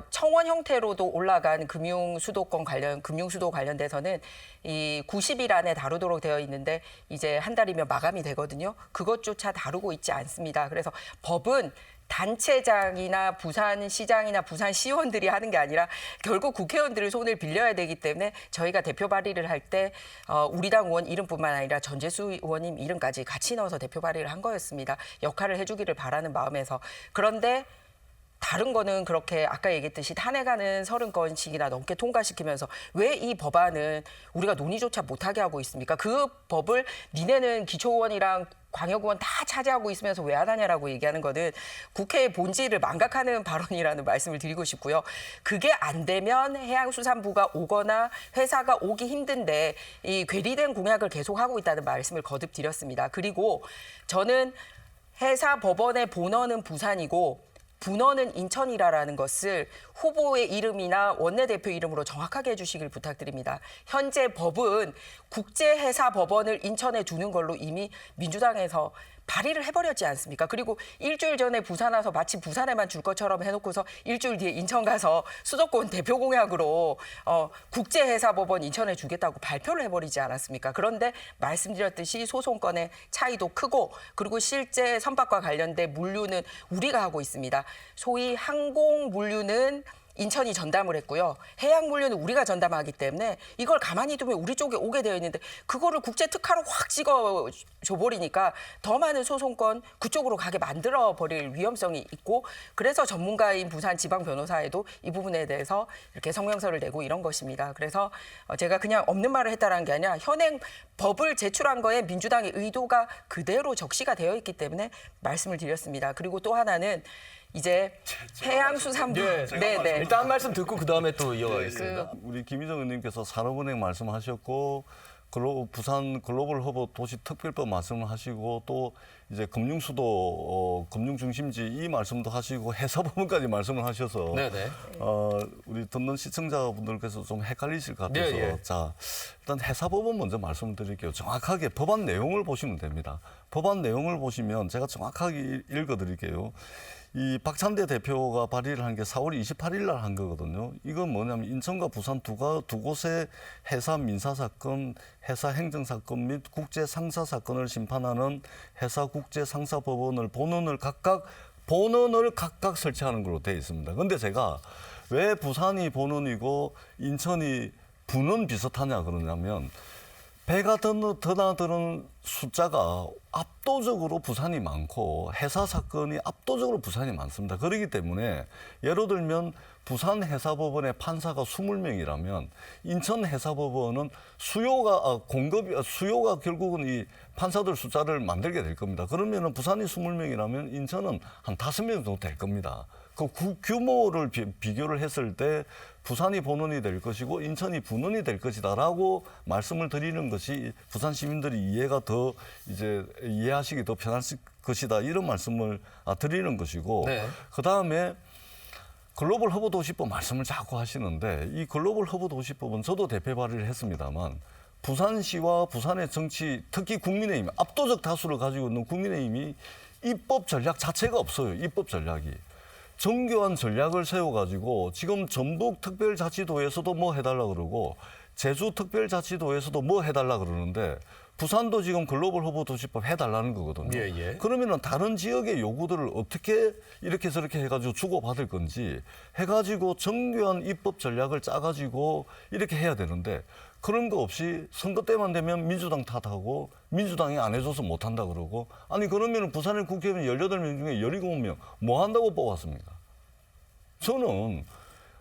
청원 형태로도 올라간 금융수도 관련돼서는 이 90일 안에 다루도록 되어 있는데 이제 한 달이면 마감이 되거든요. 그것조차 다루고 있지 않습니다. 그래서 법은 단체장이나 부산시장이나 부산시의원들이 하는 게 아니라 결국 국회의원들의 손을 빌려야 되기 때문에 저희가 대표 발의를 할 때 우리 당 의원 이름뿐만 아니라 전재수 의원님 이름까지 같이 넣어서 대표 발의를 한 거였습니다. 역할을 해주기를 바라는 마음에서. 그런데 다른 거는 그렇게 아까 얘기했듯이 탄핵안은 30건씩이나 넘게 통과시키면서 왜 이 법안은 우리가 논의조차 못하게 하고 있습니까? 그 법을 니네는 기초의원이랑 광역의원 다 차지하고 있으면서 왜 안 하냐라고 얘기하는 거는 국회의 본질을 망각하는 발언이라는 말씀을 드리고 싶고요. 그게 안 되면 해양수산부가 오거나 회사가 오기 힘든데 이 괴리된 공약을 계속하고 있다는 말씀을 거듭 드렸습니다. 그리고 저는 해사 법원의 본원은 부산이고 분원은 인천이라는 것을 후보의 이름이나 원내대표 이름으로 정확하게 해주시길 부탁드립니다. 현재 법은 국제해사법원을 인천에 두는 걸로 이미 민주당에서 발의를 해버렸지 않습니까? 그리고 일주일 전에 부산 와서 마치 부산에만 줄 것처럼 해놓고서 일주일 뒤에 인천 가서 수도권 대표 공약으로 국제해사법원 인천에 주겠다고 발표를 해버리지 않았습니까? 그런데 말씀드렸듯이 소송건의 차이도 크고 그리고 실제 선박과 관련된 물류는 우리가 하고 있습니다. 소위 항공 물류는 인천이 전담을 했고요. 해양 물류는 우리가 전담하기 때문에 이걸 가만히 두면 우리 쪽에 오게 되어 있는데 그거를 국제 특화로 확 찍어 줘버리니까 더 많은 소송건 그쪽으로 가게 만들어 버릴 위험성이 있고 그래서 전문가인 부산 지방 변호사에도 이 부분에 대해서 이렇게 성명서를 내고 이런 것입니다. 그래서 제가 그냥 없는 말을 했다라는 게 아니라 현행 법을 제출한 거에 민주당의 의도가 그대로 적시가 되어 있기 때문에 말씀을 드렸습니다. 그리고 또 하나는 이제 해양수산부 네네 일단 한 말씀 듣고 그 다음에 또 이어가겠습니다. 우리 김희정 의원님께서 산업은행 말씀하셨고 부산 글로벌 허브 도시 특별법 말씀을 하시고 또 이제 금융수도 금융중심지 이 말씀도 하시고 해사법원까지 말씀을 하셔서 네네. 우리 듣는 시청자분들께서 좀 헷갈리실 것 같아서 네, 예. 자 일단 해사법원 먼저 말씀드릴게요. 정확하게 법안 내용을 보시면 됩니다. 법안 내용을 보시면 제가 정확하게 읽어드릴게요. 이 박찬대 대표가 발의를 한 게 4월 28일 날 한 거거든요. 이건 뭐냐면 인천과 부산 두 곳의 해사 민사 사건, 해사 행정 사건 및 국제 상사 사건을 심판하는 해사 국제 상사 법원을 본원을 각각 설치하는 걸로 되어 있습니다. 그런데 제가 왜 부산이 본원이고 인천이 분원 비슷하냐 그러냐면 배가 드나드는 숫자가 압도적으로 부산이 많고 해사 사건이 압도적으로 부산이 많습니다. 그렇기 때문에 예를 들면 부산 해사법원의 판사가 20명이라면 인천 해사법원은 수요가 결국은 이 판사들 숫자를 만들게 될 겁니다. 그러면은 부산이 20명이라면 인천은 한 5명 정도 될 겁니다. 그 규모를 비교를 했을 때 부산이 본원이 될 것이고 인천이 분원이 될 것이다라고 말씀을 드리는 것이 부산 시민들이 이해가 더 이제 이해하시기 더 편할 것이다 이런 말씀을 드리는 것이고 네. 그 다음에 글로벌 허브 도시법 말씀을 자꾸 하시는데 이 글로벌 허브 도시법은 저도 대표 발의를 했습니다만 부산시와 부산의 정치 특히 국민의힘 압도적 다수를 가지고 있는 국민의힘이 입법 전략 자체가 없어요. 입법 전략이. 정교한 전략을 세워가지고 지금 전북특별자치도에서도 뭐 해달라 그러고 제주특별자치도에서도 뭐 해달라 그러는데 부산도 지금 글로벌 허브 도시법 해달라는 거거든요. 예, 예. 그러면은 다른 지역의 요구들을 어떻게 이렇게 저렇게 해가지고 주고받을 건지 해가지고 정교한 입법 전략을 짜가지고 이렇게 해야 되는데 그런 거 없이 선거 때만 되면 민주당 탓하고 민주당이 안 해줘서 못한다 그러고 아니 그러면은 부산의 국회의원 18명 중에 17명 뭐 한다고 뽑았습니까? 저는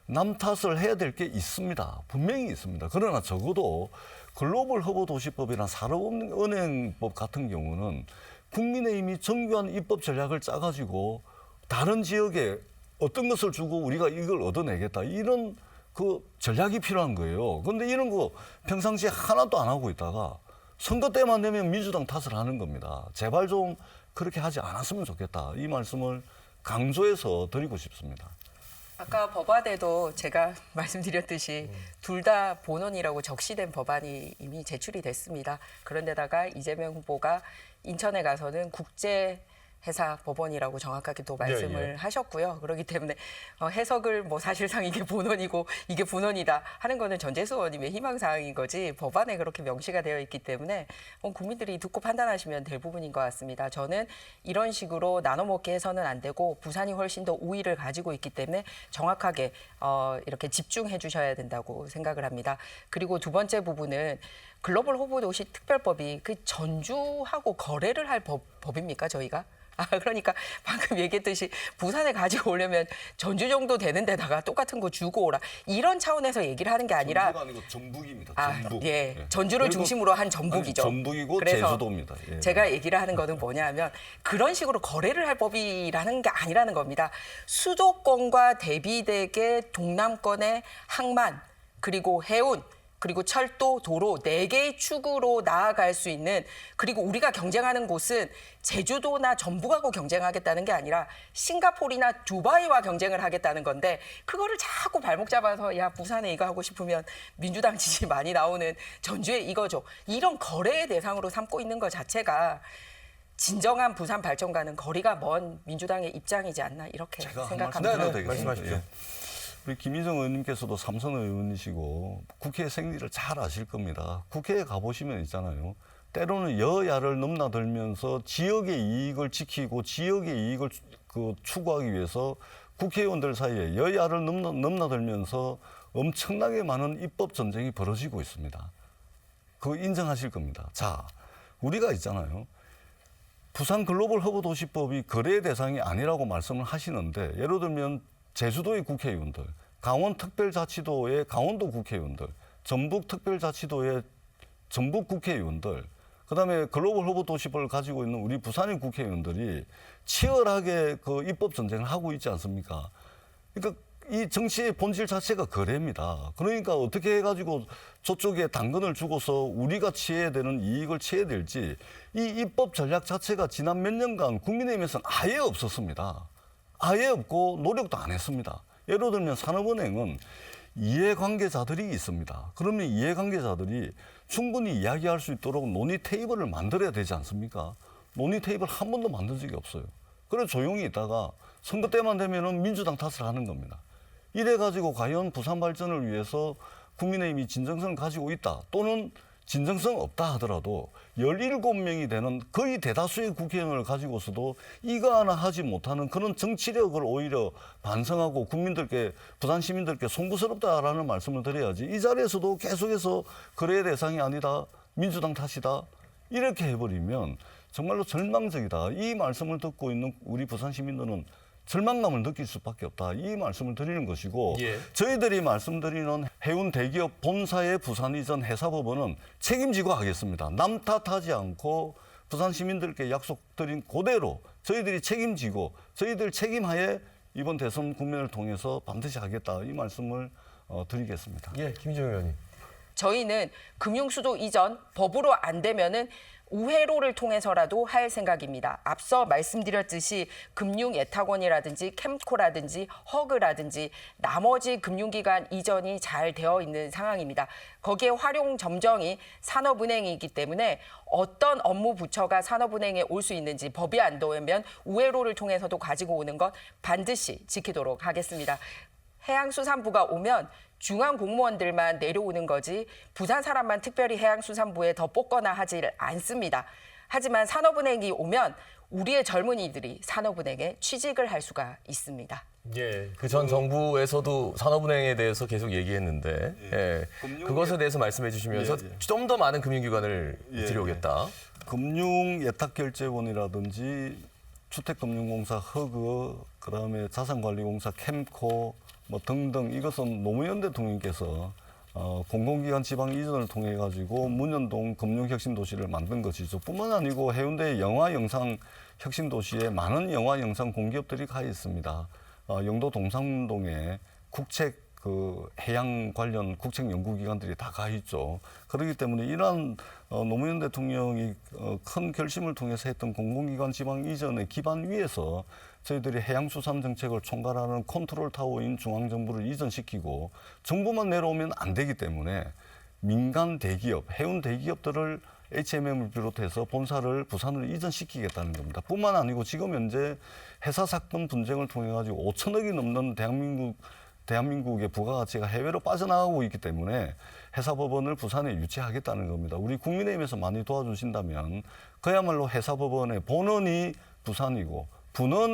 남 탓을 해야 될 게 있습니다. 분명히 있습니다. 그러나 적어도 글로벌 허브 도시법이나 산업은행법 같은 경우는 국민의힘이 정교한 입법 전략을 짜가지고 다른 지역에 어떤 것을 주고 우리가 이걸 얻어내겠다 이런 그 전략이 필요한 거예요. 그런데 이런 거 평상시에 하나도 안 하고 있다가 선거 때만 되면 민주당 탓을 하는 겁니다. 제발 좀 그렇게 하지 않았으면 좋겠다. 이 말씀을 강조해서 드리고 싶습니다. 아까 법안에도 제가 말씀드렸듯이 둘 다 본원이라고 적시된 법안이 이미 제출이 됐습니다. 그런데다가 이재명 후보가 인천에 가서는 국제해사 법원이라고 정확하게 또 말씀을 예. 하셨고요. 그렇기 때문에 해석을 뭐 사실상 이게 본원이고 이게 분원이다 하는 거는 전재수 의원님의 희망사항인 거지 법안에 그렇게 명시가 되어 있기 때문에 국민들이 듣고 판단하시면 될 부분인 것 같습니다. 저는 이런 식으로 나눠먹기 해서는 안 되고 부산이 훨씬 더 우위를 가지고 있기 때문에 정확하게 이렇게 집중해 주셔야 된다고 생각을 합니다. 그리고 두 번째 부분은 글로벌 허브 도시 특별법이 그 전주하고 거래를 할 법입니까 저희가? 그러니까 방금 얘기했듯이 부산에 가지고 오려면 전주 정도 되는 데다가 똑같은 거 주고 오라. 이런 차원에서 얘기를 하는 게 아니라 전주가 아니고 전북입니다. 전북. 예. 전주를 중심으로 한 전북이죠. 아니, 전북이고 그래서 제주도입니다. 예. 제가 얘기를 하는 거는 뭐냐면 그런 식으로 거래를 할 법이라는 게 아니라는 겁니다. 수도권과 대비되게 동남권의 항만 그리고 해운 그리고 철도, 도로 4개의 축으로 나아갈 수 있는 그리고 우리가 경쟁하는 곳은 제주도나 전북하고 경쟁하겠다는 게 아니라 싱가포르나 두바이와 경쟁을 하겠다는 건데 그거를 자꾸 발목 잡아서 야 부산에 이거 하고 싶으면 민주당 지지 많이 나오는 전주에 이거죠. 이런 거래의 대상으로 삼고 있는 것 자체가 진정한 부산 발전과는 거리가 먼 민주당의 입장이지 않나 이렇게 제가 생각합니다. 한 말씀 드려도 네, 되겠습니다. 말씀하십시오. 예. 우리 김희정 의원님께서도 삼선 의원이시고 국회 생리를 잘 아실 겁니다. 국회에 가보시면 있잖아요. 때로는 여야를 넘나들면서 지역의 이익을 지키고 지역의 이익을 추구하기 위해서 국회의원들 사이에 여야를 넘나들면서 엄청나게 많은 입법 전쟁이 벌어지고 있습니다. 그거 인정하실 겁니다. 자, 우리가 있잖아요. 부산 글로벌 허브 도시법이 거래 대상이 아니라고 말씀을 하시는데 예를 들면 제주도의 국회의원들, 강원특별자치도의 강원도 국회의원들, 전북특별자치도의 전북 국회의원들, 그다음에 글로벌 허브 도시법을 가지고 있는 우리 부산의 국회의원들이 치열하게 그 입법 전쟁을 하고 있지 않습니까? 그러니까 이 정치의 본질 자체가 거래입니다. 그러니까 어떻게 해가지고 저쪽에 당근을 주고서 우리가 취해야 되는 이익을 취해야 될지 이 입법 전략 자체가 지난 몇 년간 국민의힘에서는 아예 없었습니다. 아예 없고 노력도 안 했습니다. 예를 들면 산업은행은 이해관계자들이 있습니다. 그러면 이해관계자들이 충분히 이야기할 수 있도록 논의 테이블을 만들어야 되지 않습니까? 논의 테이블 한 번도 만든 적이 없어요. 그래서 조용히 있다가 선거 때만 되면은 민주당 탓을 하는 겁니다. 이래가지고 과연 부산 발전을 위해서 국민의힘이 진정성을 가지고 있다 또는 진정성 없다 하더라도 17명이 되는 거의 대다수의 국회의원을 가지고서도 이거 하나 하지 못하는 그런 정치력을 오히려 반성하고 국민들께 부산 시민들께 송구스럽다라는 말씀을 드려야지 이 자리에서도 계속해서 거래 대상이 아니다 민주당 탓이다. 이렇게 해버리면 정말로 절망적이다. 이 말씀을 듣고 있는 우리 부산 시민들은 절망감을 느낄 수밖에 없다. 이 말씀을 드리는 것이고 예. 저희들이 말씀드리는 해운 대기업 본사의 부산 이전 해사법원은 책임지고 하겠습니다. 남 탓하지 않고 부산 시민들께 약속드린 그대로 저희들이 책임지고 저희들 책임하에 이번 대선 국면을 통해서 반드시 하겠다. 이 말씀을 드리겠습니다. 예, 김희정 의원님. 저희는 금융수도 이전 법으로 안 되면은 우회로를 통해서라도 할 생각입니다. 앞서 말씀드렸듯이 금융예탁원이라든지 캠코라든지 허그라든지 나머지 금융기관 이전이 잘 되어 있는 상황입니다. 거기에 활용 점정이 산업은행이기 때문에 어떤 업무 부처가 산업은행에 올 수 있는지 법이 안 되면 우회로를 통해서도 가지고 오는 것 반드시 지키도록 하겠습니다. 해양수산부가 오면 중앙 공무원들만 내려오는 거지 부산 사람만 특별히 해양수산부에 더 뽑거나 하질 않습니다. 하지만 산업은행이 오면 우리의 젊은이들이 산업은행에 취직을 할 수가 있습니다. 예, 그 전 정부에서도 산업은행에 대해서 계속 얘기했는데 예, 그것에 대해서 말씀해 주시면서 좀 더 많은 금융기관을 들여오겠다. 금융예탁결제원이라든지 주택금융공사 허그, 그다음에 자산관리공사 캠코 뭐 등등 이것은 노무현 대통령께서 공공기관 지방 이전을 통해 가지고 문현동 금융혁신도시를 만든 것이죠. 뿐만 아니고 해운대 영화-영상 혁신도시에 많은 영화-영상 공기업들이 가 있습니다. 영도 동산동에 국책 해양 관련 국책 연구기관들이 다 가 있죠. 그렇기 때문에 이러한 노무현 대통령이 큰 결심을 통해서 했던 공공기관 지방 이전의 기반 위에서 저희들이 해양수산 정책을 총괄하는 컨트롤 타워인 중앙정부를 이전시키고 정부만 내려오면 안 되기 때문에 민간 대기업, 해운 대기업들을 HMM을 비롯해서 본사를 부산으로 이전시키겠다는 겁니다. 뿐만 아니고 지금 현재 해사 사건 분쟁을 통해 가지고 5천억이 넘는 대한민국의 부가가치가 해외로 빠져나가고 있기 때문에 해사법원을 부산에 유치하겠다는 겁니다. 우리 국민의힘에서 많이 도와주신다면 그야말로 해사법원의 본원이 부산이고 분원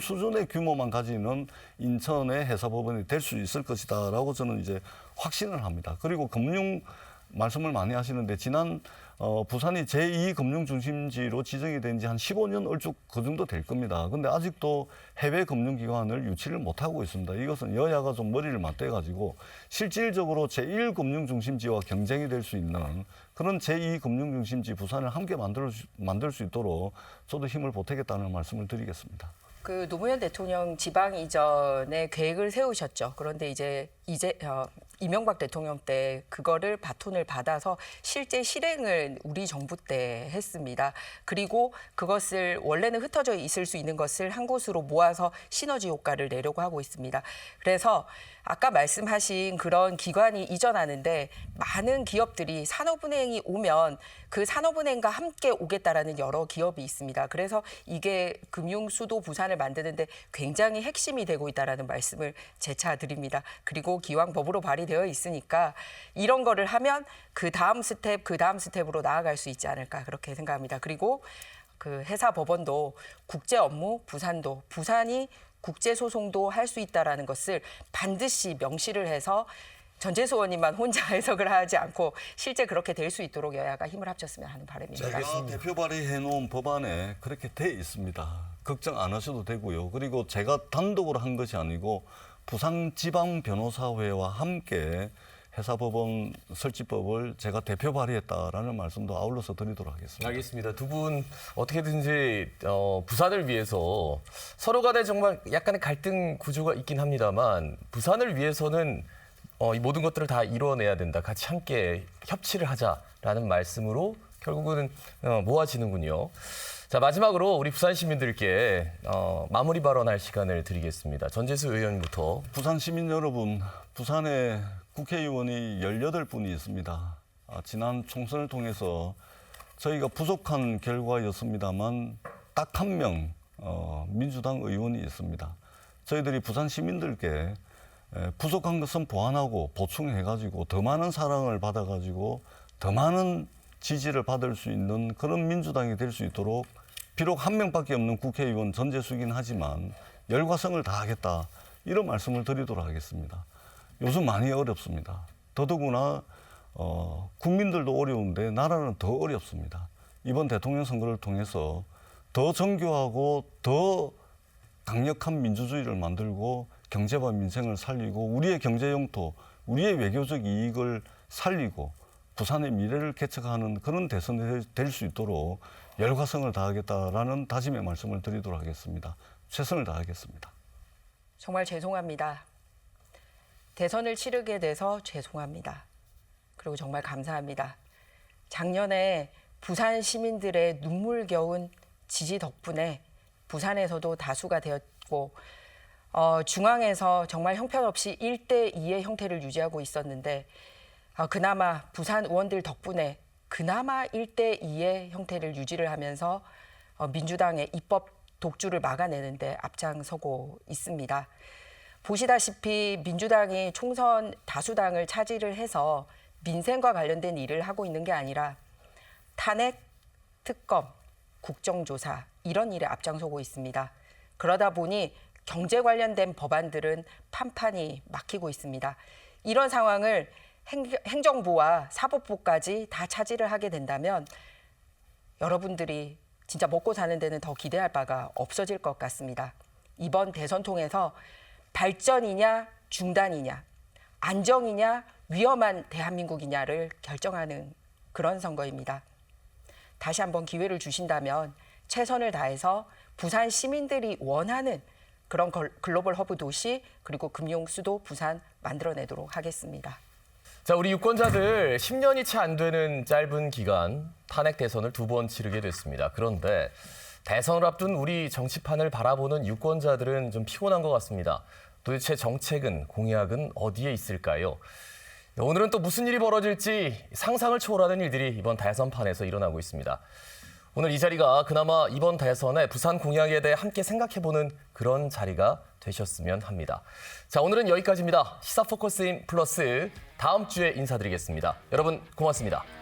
수준의 규모만 가지는 인천의 해사법원이 될 수 있을 것이다라고 저는 이제 확신을 합니다. 그리고 금융 말씀을 많이 하시는데 지난 부산이 제2 금융 중심지로 지정이 된 지 한 15년 얼추 그 정도 될 겁니다. 근데 아직도 해외 금융기관을 유치를 못하고 있습니다. 이것은 여야가 좀 머리를 맞대가지고 실질적으로 제1 금융 중심지와 경쟁이 될 수 있는 그런 제2 금융 중심지 부산을 함께 만들 수 있도록 저도 힘을 보태겠다는 말씀을 드리겠습니다. 그 노무현 대통령 지방 이전에 계획을 세우셨죠. 그런데 이제 이명박 대통령 때 그거를 바톤을 받아서 실제 실행을 우리 정부 때 했습니다. 그리고 그것을 원래는 흩어져 있을 수 있는 것을 한 곳으로 모아서 시너지 효과를 내려고 하고 있습니다. 그래서 아까 말씀하신 그런 기관이 이전하는데 많은 기업들이 산업은행이 오면 그 산업은행과 함께 오겠다라는 여러 기업이 있습니다. 그래서 이게 금융수도 부산을 만드는데 굉장히 핵심이 되고 있다라는 말씀을 재차 드립니다. 그리고 기왕 법으로 발의되어 있으니까 이런 거를 하면 그 다음 스텝으로 나아갈 수 있지 않을까 그렇게 생각합니다. 그리고 그 해사법원도 국제 업무 부산이 국제 소송도 할 수 있다라는 것을 반드시 명시를 해서 전재수 의원님만 혼자 해석을 하지 않고 실제 그렇게 될 수 있도록 여야가 힘을 합쳤으면 하는 바람입니다. 제가 대표 발의해 놓은 법안에 그렇게 돼 있습니다. 걱정 안 하셔도 되고요. 그리고 제가 단독으로 한 것이 아니고 부산지방변호사회와 함께 해사법원 설치법을 제가 대표 발의했다라는 말씀도 아울러서 드리도록 하겠습니다. 알겠습니다. 두 분 어떻게든지 부산을 위해서 서로 간에 정말 약간의 갈등 구조가 있긴 합니다만 부산을 위해서는 이 모든 것들을 다 이뤄내야 된다. 같이 함께 협치를 하자라는 말씀으로 결국은 모아지는군요. 자, 마지막으로 우리 부산 시민들께 마무리 발언할 시간을 드리겠습니다. 전재수 의원부터. 부산 시민 여러분, 부산에 국회의원이 18분이 있습니다. 지난 총선을 통해서 저희가 부족한 결과였습니다만 딱 한 명 민주당 의원이 있습니다. 저희들이 부산 시민들께 부족한 것은 보완하고 보충해가지고 더 많은 사랑을 받아가지고 더 많은 지지를 받을 수 있는 그런 민주당이 될 수 있도록 비록 한 명밖에 없는 국회의원 전재수긴 하지만 열과성을 다하겠다 이런 말씀을 드리도록 하겠습니다. 요즘 많이 어렵습니다. 더더구나 국민들도 어려운데 나라는 더 어렵습니다. 이번 대통령 선거를 통해서 더 정교하고 더 강력한 민주주의를 만들고 경제와 민생을 살리고 우리의 경제 영토, 우리의 외교적 이익을 살리고 부산의 미래를 개척하는 그런 대선이 될 수 있도록 열과성을 다하겠다라는 다짐의 말씀을 드리도록 하겠습니다. 최선을 다하겠습니다. 정말 죄송합니다. 대선을 치르게 돼서 죄송합니다. 그리고 정말 감사합니다. 작년에 부산 시민들의 눈물겨운 지지 덕분에 부산에서도 다수가 되었고 중앙에서 정말 형편없이 1대2의 형태를 유지하고 있었는데 그나마 부산 의원들 덕분에 그나마 1대2의 형태를 유지를 하면서 민주당의 입법 독주를 막아내는데 앞장서고 있습니다. 보시다시피 민주당이 총선 다수당을 차지를 해서 민생과 관련된 일을 하고 있는 게 아니라 탄핵, 특검, 국정조사 이런 일에 앞장서고 있습니다. 그러다 보니 경제 관련된 법안들은 판판이 막히고 있습니다. 이런 상황을 행정부와 사법부까지 다 차지를 하게 된다면 여러분들이 진짜 먹고 사는 데는 더 기대할 바가 없어질 것 같습니다. 이번 대선 통해서 발전이냐 중단이냐, 안정이냐 위험한 대한민국이냐를 결정하는 그런 선거입니다. 다시 한번 기회를 주신다면 최선을 다해서 부산 시민들이 원하는 그런 글로벌 허브 도시 그리고 금융 수도 부산 만들어내도록 하겠습니다. 자, 우리 유권자들 10년이 채 안 되는 짧은 기간 탄핵 대선을 2번 치르게 됐습니다. 그런데 대선을 앞둔 우리 정치판을 바라보는 유권자들은 좀 피곤한 것 같습니다. 도대체 정책은, 공약은 어디에 있을까요? 오늘은 또 무슨 일이 벌어질지 상상을 초월하는 일들이 이번 대선판에서 일어나고 있습니다. 오늘 이 자리가 그나마 이번 대선의 부산 공약에 대해 함께 생각해보는 그런 자리가 되셨으면 합니다. 자, 오늘은 여기까지입니다. 시사 포커스인 플러스 다음 주에 인사드리겠습니다. 여러분 고맙습니다.